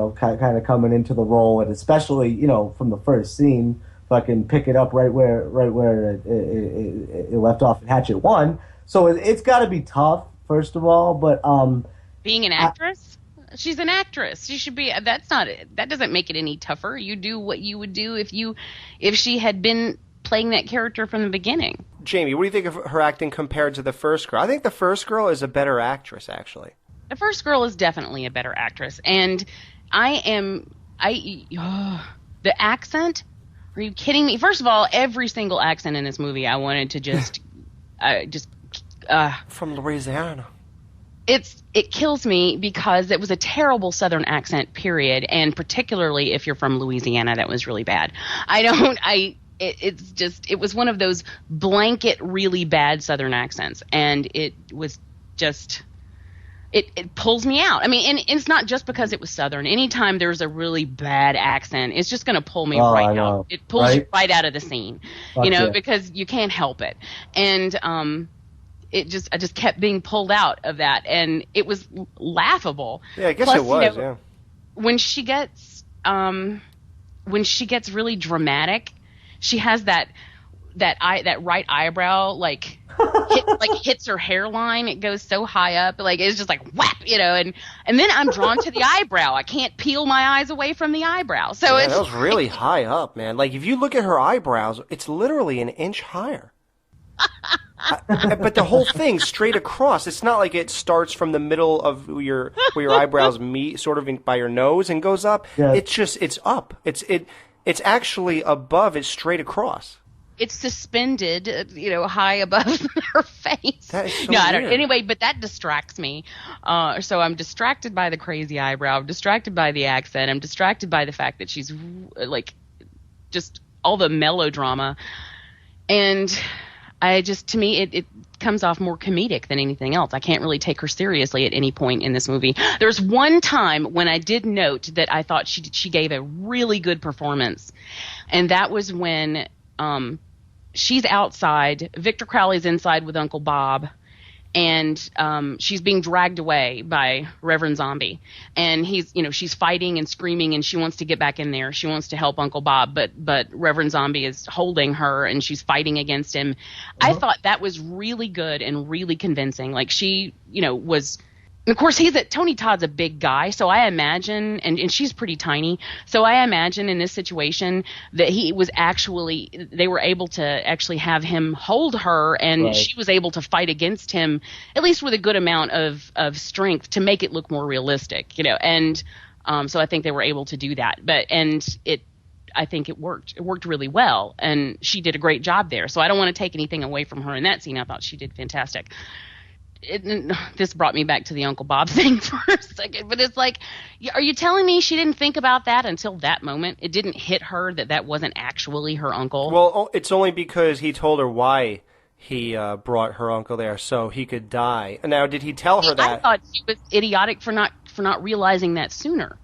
C: of coming into the role, and especially from the first scene, fucking pick it up right where it left off in Hatchet 1. So it's got to be tough, first of all. But
D: being an actress, she's an actress. She should be. That doesn't make it any tougher. You do what you would do if she had been playing that character from the beginning.
B: Jamie, what do you think of her acting compared to the first girl? I think the first girl is a better actress, actually.
D: The first girl is definitely a better actress, and the accent. Are you kidding me? First of all, every single accent in this movie, I wanted to just
B: from Louisiana.
D: It kills me because it was a terrible Southern accent, period, and particularly if you're from Louisiana, that was really bad. It was one of those blanket, really bad Southern accents, and it was just, it pulls me out. I mean, and it's not just because it was Southern. Anytime there's a really bad accent, it's just going to pull me right out. It pulls you right out of the scene, because you can't help it. And I just kept being pulled out of that, and it was laughable.
B: Yeah, I guess it was. Yeah.
D: When she gets really dramatic, she has that right eyebrow hits her hairline. It goes so high up, it's just like whap, and then I'm drawn to the eyebrow. I can't peel my eyes away from the eyebrow. So
B: that was really high up, man. Like if you look at her eyebrows, it's literally an inch higher. But the whole thing straight across. It's not like it starts from the middle of where your eyebrows meet, sort of by your nose, and goes up. Yeah. It's up. It's actually above. It's straight across.
D: It's suspended, high above her face.
B: That is so weird.
D: Anyway, but that distracts me. So I'm distracted by the crazy eyebrow. I'm distracted by the accent. I'm distracted by the fact that she's just all the melodrama. And to me, it comes off more comedic than anything else. I can't really take her seriously at any point in this movie. There's one time when I did note that I thought she gave a really good performance, and that was when she's outside. Victor Crowley's inside with Uncle Bob, and she's being dragged away by Reverend Zombie, and she's fighting and screaming, and she wants to get back in there. She wants to help Uncle Bob, but Reverend Zombie is holding her, and she's fighting against him. I thought that was really good and really convincing. Like she, was. And of course, Tony Todd's a big guy, so I imagine, and she's pretty tiny, so I imagine in this situation that they were able to actually have him hold her, and she was able to fight against him, at least with a good amount of strength to make it look more realistic, and so I think they were able to do that. I think it worked. It worked really well, and she did a great job there. So I don't want to take anything away from her in that scene. I thought she did fantastic. This brought me back to the Uncle Bob thing for a second, but it's like, are you telling me she didn't think about that until that moment? It didn't hit her that wasn't actually her uncle?
B: Well, it's only because he told her why he brought her uncle there, so he could die. Now, did he tell her that?
D: I thought she was idiotic for not realizing that sooner.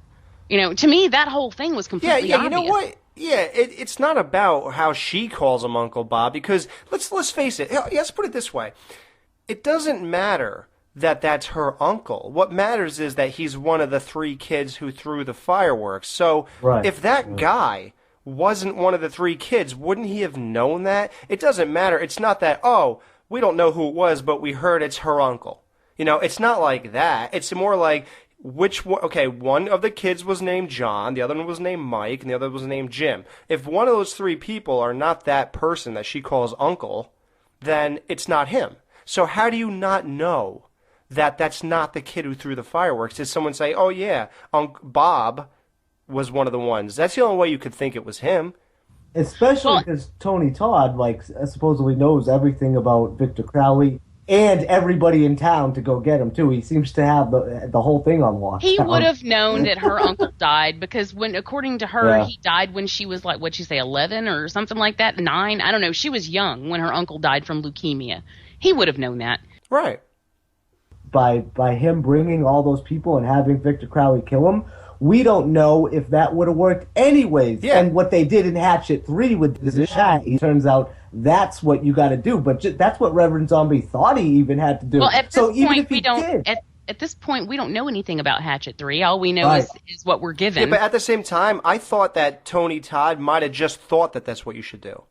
D: To me, that whole thing was completely obvious.
B: You know what? Yeah, it's not about how she calls him Uncle Bob, because let's face it. Let's put it this way. It doesn't matter that that's her uncle. What matters is that he's one of the 3 kids who threw the fireworks. So if that guy wasn't one of the 3 kids, wouldn't he have known that? It doesn't matter. It's not that, we don't know who it was, but we heard it's her uncle. It's not like that. It's more like which one? Okay, one of the kids was named John, the other one was named Mike, and the other was named Jim. If one of those three people are not that person that she calls uncle, then it's not him. So how do you not know that that's not the kid who threw the fireworks? Did someone say, oh yeah, Bob was one of the ones? That's the only way you could think it was him.
C: Especially because Tony Todd, like, supposedly knows everything about Victor Crowley and everybody in town to go get him, too. He seems to have the whole thing on lock.
D: He would have known that her uncle died because according to her, he died when she was like, what'd she say, 11 or something like that? 9? I don't know. She was young when her uncle died from leukemia. He would have known that.
B: Right.
C: By him bringing all those people and having Victor Crowley kill him, we don't know if that would have worked anyways. Yeah. And what they did in Hatchet 3 with the chat, it turns out that's what you got to do. But that's what Reverend Zombie thought he even had to do.
D: Well, at this point, we don't. At this point, we don't know anything about Hatchet 3. All we know is what we're given.
B: Yeah, but at the same time, I thought that Tony Todd might have just thought that that's what you should do.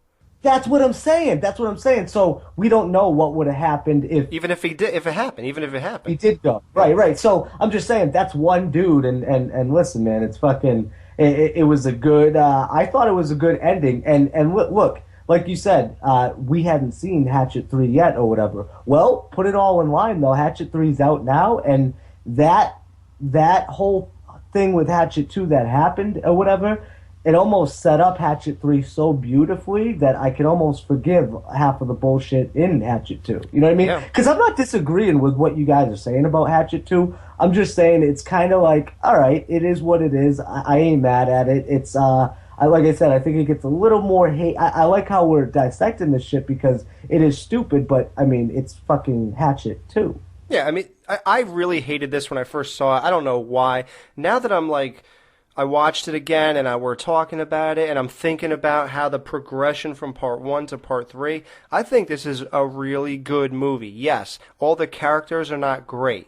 C: That's what I'm saying. So we don't know what would have happened if
B: it happened.
C: He did go. Right. So I'm just saying that's one dude and listen, man, it's fucking it was a good I thought it was a good ending and look, like you said, we hadn't seen Hatchet 3 yet or whatever. Well, put it all in line though. Hatchet 3's out now, and that whole thing with Hatchet 2 that happened or whatever, it almost set up Hatchet 3 so beautifully that I can almost forgive half of the bullshit in Hatchet 2. You know what I mean? Because I'm not disagreeing with what you guys are saying about Hatchet 2. I'm just saying it's kind of like, all right, it is what it is. I ain't mad at it. It's, like I said, I think it gets a little more hate. I like how we're dissecting this shit because it is stupid, but, I mean, it's fucking Hatchet 2.
B: Yeah, I mean, I really hated this when I first saw it. I don't know why. Now that I'm like... I watched it again, and we're talking about it, and I'm thinking about how the progression from part 1 to part 3, I think this is a really good movie. Yes, all the characters are not great.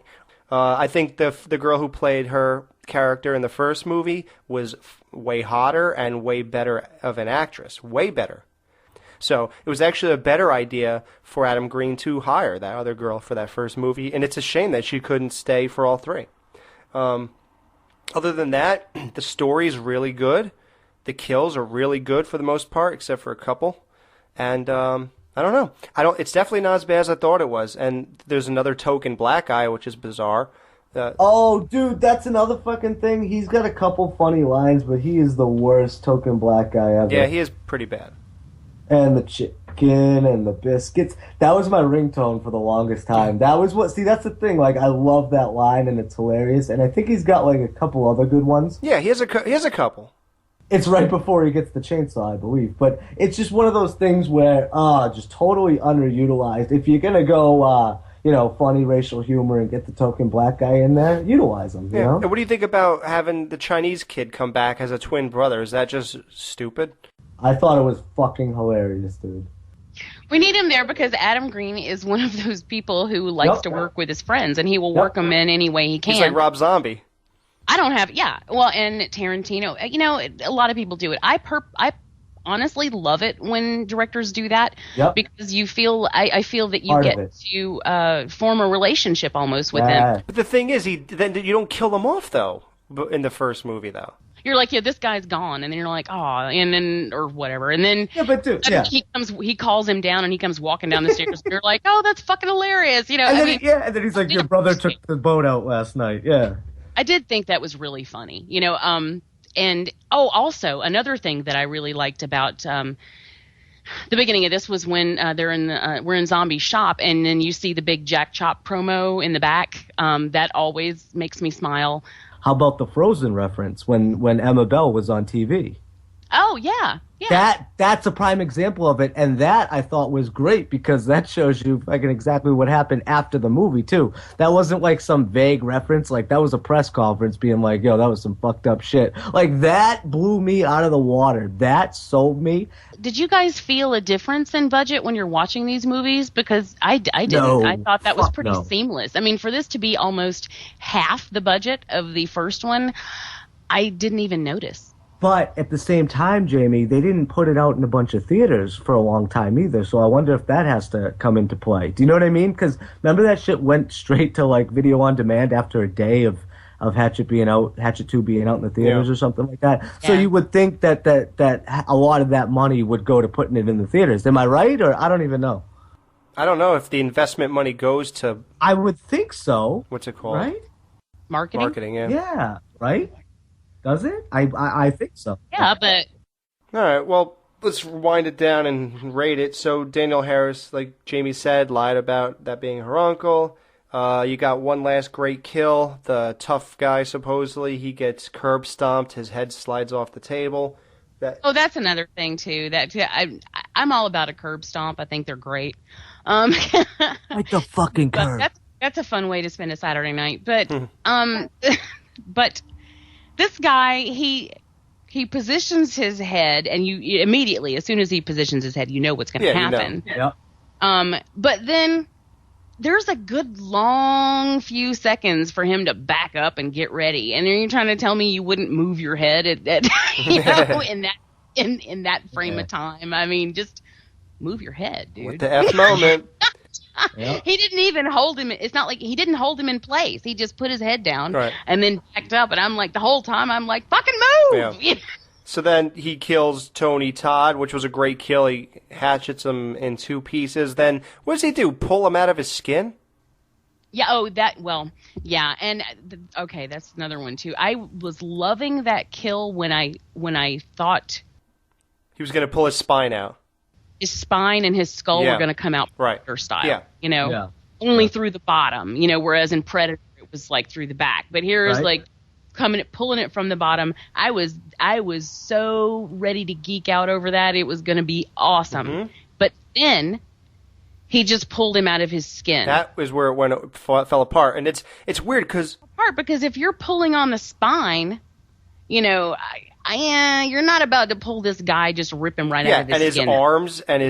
B: I think the girl who played her character in the first movie was way hotter and way better of an actress. Way better. So it was actually a better idea for Adam Green to hire that other girl for that first movie, and it's a shame that she couldn't stay for all three. Other than that, the story is really good. The kills are really good for the most part, except for a couple. And I don't know. It's definitely not as bad as I thought it was. And there's another token black guy, which is bizarre.
C: Oh, dude, that's another fucking thing. He's got a couple funny lines, but he is the worst token black guy ever.
B: Yeah, he is pretty bad.
C: And the chicken and the biscuits. That was my ringtone for the longest time. That was what... See, that's the thing. Like, I love that line, and it's hilarious. And I think he's got, like, a couple other good ones.
B: Yeah, he has a couple.
C: It's right before he gets the chainsaw, I believe. But it's just one of those things where, just totally underutilized. If you're gonna go, funny racial humor and get the token black guy in there, utilize him, you know?
B: And what do you think about having the Chinese kid come back as a twin brother? Is that just stupid?
C: I thought it was fucking hilarious, dude.
D: We need him there because Adam Green is one of those people who likes to work with his friends, and he will work them in any way he can.
B: He's like Rob Zombie.
D: I don't have, well, and Tarantino, a lot of people do it. I honestly love it when directors do that because you feel, I feel that you get to form a relationship almost with them.
B: But the thing is, then you don't kill them off, though, in the first movie, though.
D: You're like, this guy's gone, and then you're like, and then or whatever, and then he calls him down, and he comes walking down the stairs, and you're like, that's fucking hilarious,
C: And then he's like, your brother took the boat out last night,
D: I did think that was really funny, and also another thing that I really liked about the beginning of this was when we're in Zombie's shop, and then you see the big Jack Chop promo in the back. That always makes me smile.
C: How about the Frozen reference when Emma Bell was on TV?
D: Oh, yeah.
C: That's a prime example of it, and that I thought was great because that shows you fucking exactly what happened after the movie, too. That wasn't like some vague reference. Like, that was a press conference being like, yo, that was some fucked up shit. Like, that blew me out of the water. That sold me.
D: Did you guys feel a difference in budget when you're watching these movies? Because I didn't.
C: No,
D: I thought that was pretty seamless. I mean, for this to be almost half the budget of the first one, I didn't even notice.
C: But at the same time, Jamie, they didn't put it out in a bunch of theaters for a long time either, so I wonder if that has to come into play. Do you know what I mean? Because remember that shit went straight to, like, video on demand after a day of of Hatchet 2 being out in the theaters or something like that.
D: Yeah.
C: So you would think that a lot of that money would go to putting it in the theaters. Am I right? Or I don't even know.
B: I don't know if the investment money goes to...
C: I would think so.
B: What's it called?
C: Right?
B: Marketing, yeah.
C: Yeah, right? Does it? I think so.
D: Yeah, but...
B: All right, well, let's wind it down and rate it. So Danielle Harris, like Jamie said, lied about that being her uncle. You got one last great kill. The tough guy, supposedly, he gets curb stomped. His head slides off the table.
D: That's another thing, too. I'm all about a curb stomp. I think they're great.
C: Like the fucking curb.
D: That's a fun way to spend a Saturday night. But but this guy, he positions his head, and you immediately, as soon as he positions his head, you know what's going to happen.
C: You know. Yeah.
D: But then there's a good long few seconds for him to back up and get ready. And then you're trying to tell me you wouldn't move your head in that frame of time. I mean, just move your head, dude.
B: With the F moment.
C: Yep.
D: He didn't even hold him. It's not like he didn't hold him in place. He just put his head down and then backed up. And I'm like, the whole time, I'm like, fucking move!
B: Yeah. So then he kills Tony Todd, which was a great kill. He hatchets him in 2 pieces. Then what does he do? Pull him out of his skin?
D: Yeah, yeah. And, okay, that's another one, too. I was loving that kill when I thought...
B: He was going to pull his spine out.
D: His spine and his skull were going to come out Predator style, only through the bottom, whereas in Predator it was like through the back. But here is like pulling it from the bottom. I was so ready to geek out over that. It was going to be awesome. Mm-hmm. But then he just pulled him out of his skin.
B: That was where it fell apart. And it's weird because
D: if you're pulling on the spine, you're not about to pull this guy, just rip him right out of his skin.
B: And his arms and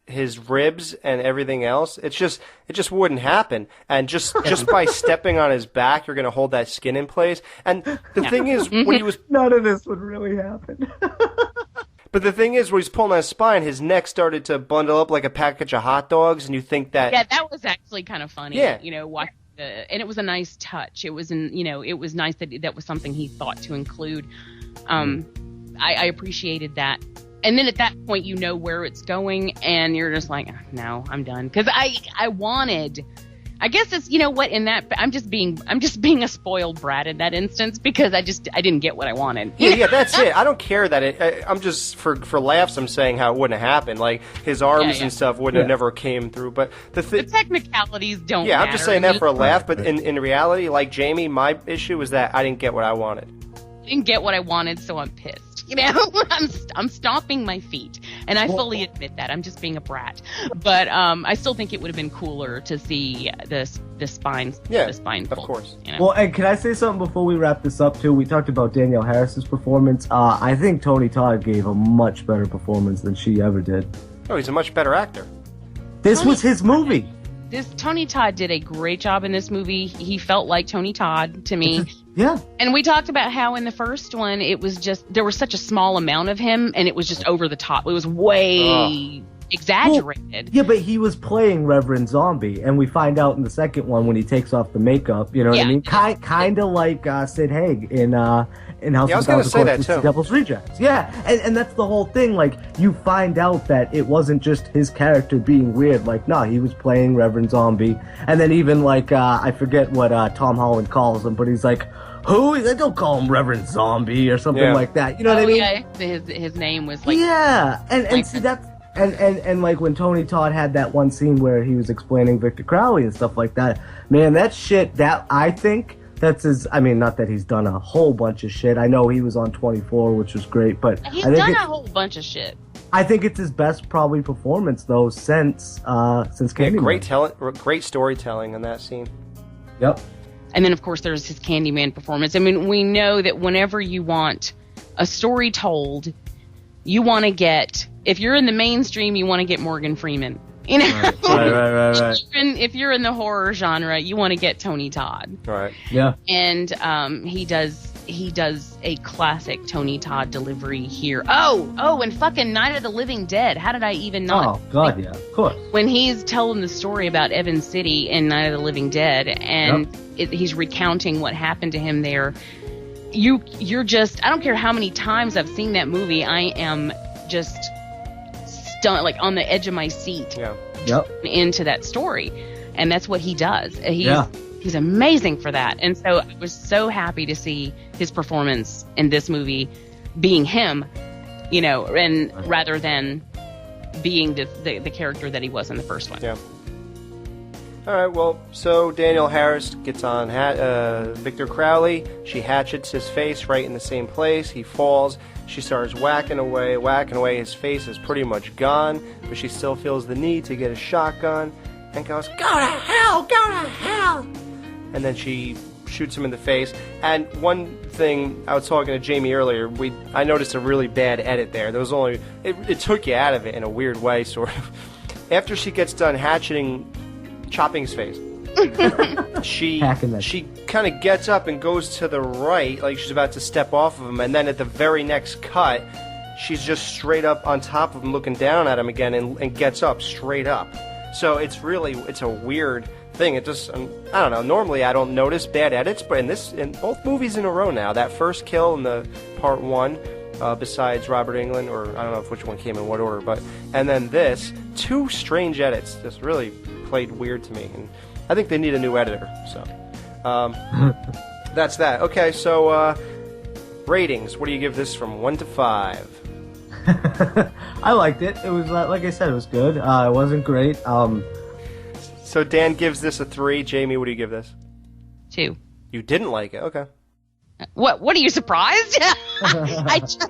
B: his ribs and everything else. It just wouldn't happen. And just by stepping on his back, you're going to hold that skin in place. And the thing is, when he was...
C: None of this would really happen.
B: But the thing is, when he's pulling on his spine, his neck started to bundle up like a package of hot dogs, and you think that...
D: Yeah, that was actually kind of funny.
B: Yeah.
D: Watching and it was a nice touch. It was it was nice that was something he thought to include. I appreciated that. And then at that point, you know where it's going, and you're just like, no, I'm done. Because I guess it's, in that, I'm just being a spoiled brat in that instance, because I didn't get what I wanted.
B: Yeah, that's it. I don't care that I'm just, for laughs, I'm saying how it wouldn't have happened. Like, his arms and stuff wouldn't have never came through, but the
D: technicalities don't matter.
B: Yeah, I'm just saying that for a laugh, but in reality, like Jamie, my issue was that I didn't get what I wanted.
D: I didn't get what I wanted, so I'm pissed. I'm stomping my feet, and I fully admit that. I'm just being a brat, but I still think it would have been cooler to see the spine. The spine pulled,
B: of course.
C: Well, and can I say something before we wrap this up too? We talked about Danielle Harris's performance. I think Tony Todd gave a much better performance than she ever did.
B: Oh, he's a much better actor.
C: This was his movie.
D: Tony Todd did a great job in this movie. He felt like Tony Todd to me.
C: Yeah.
D: And we talked about how in the first one, it was just, there was such a small amount of him, and it was just over the top. It was way exaggerated.
C: Well, yeah, but he was playing Reverend Zombie, and we find out in the second one when he takes off the makeup, you know what I mean? Kind of like Sid Haig in House of the Corpses, Devil's Rejects. Yeah, and that's the whole thing. Like, you find out that it wasn't just his character being weird. Like, no, he was playing Reverend Zombie. And then even, like, I forget what Tom Holland calls him, but he's like, who? He's like, don't call him Reverend Zombie or something like that. You know what I mean?
D: Yeah, his name was like...
C: Yeah, and see, that's... And like when Tony Todd had that one scene where he was explaining Victor Crowley and stuff like that, man, that shit, that I think that's his, I mean, not that he's done a whole bunch of shit. I know he was on 24, which was great, but
D: he's done a whole bunch of shit.
C: I think it's his best probably performance though since Candyman.
B: Great storytelling in that scene.
C: Yep.
D: And then of course there's his Candyman performance. I mean, we know that whenever you want a story told, you want to get, if you're in the mainstream, you want to get Morgan Freeman. You know?
C: Right.
D: If you're in the horror genre, you want to get Tony Todd.
B: Right.
C: Yeah.
D: And he does he does a classic Tony Todd delivery here. Oh, and fucking Night of the Living Dead. How did I even not?
C: Oh, God, yeah, of course.
D: When he's telling the story about Evans City in Night of the Living Dead, and he's recounting what happened to him there, you're just, I don't care how many times I've seen that movie, I am just stunned, like on the edge of my seat into that story. And that's what he does. He's amazing for that. And so I was so happy to see his performance in this movie being him, you know, and rather than being the character that he was in the first one.
B: Yeah. All right, well, so Danielle Harris gets on Victor Crowley. She hatchets his face right in the same place. He falls. She starts whacking away. His face is pretty much gone, but she still feels the need to get a shotgun and goes, "Go to hell! Go to hell!" And then she shoots him in the face. And one thing, I was talking to Jamie earlier, I noticed a really bad edit there. There was only, it took you out of it in a weird way, sort of. After she gets done chopping his face, she kind of gets up and goes to the right, like she's about to step off of him, and then at the very next cut, she's just straight up on top of him, looking down at him again, and gets up straight up. So it's a weird thing. It just, I don't know, normally I don't notice bad edits, but in both movies in a row now, that first kill in the part one, besides Robert Englund, or I don't know which one came in what order, and then this, two strange edits just really played weird to me, and I think they need a new editor, so that's that. Okay, so ratings, what do you give this from 1 to 5?
C: I liked it. It was, like I said, it was good. It wasn't great.
B: So Dan gives this a 3. Jamie, what do you give this?
D: 2.
B: You didn't like it? Okay.
D: What are you, surprised? I've said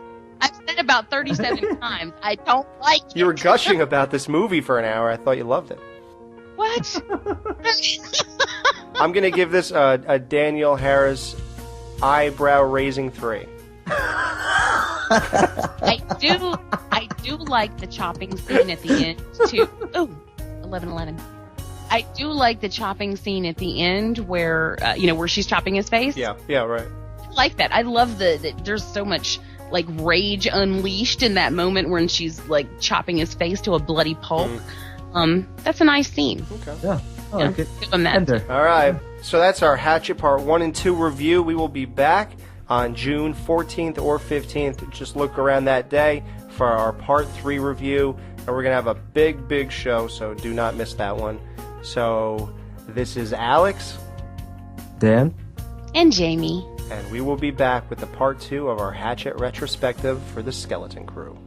D: it about 37 times. I don't like it.
B: You were gushing about this movie for an hour. I thought you loved it.
D: What?
B: I'm going to give this a Danielle Harris eyebrow-raising 3.
D: I do like the chopping scene at the end, too. Ooh, 11:11. I do like the chopping scene at the end where, where she's chopping his face.
B: Yeah, right.
D: I like that. I love that there's so much, like, rage unleashed in that moment when she's, like, chopping his face to a bloody pulp. That's a nice scene.
C: Okay. Yeah, I like it.
D: Give him that.
B: All right. So that's our Hatchet Part 1 and 2 review. We will be back on June 14th or 15th. Just look around that day for our Part 3 review. And we're going to have a big, big show, so do not miss that one. So this is Alex,
C: Dan,
D: and Jamie.
B: And we will be back with the Part 2 of our Hatchet Retrospective for the Skeleton Crew.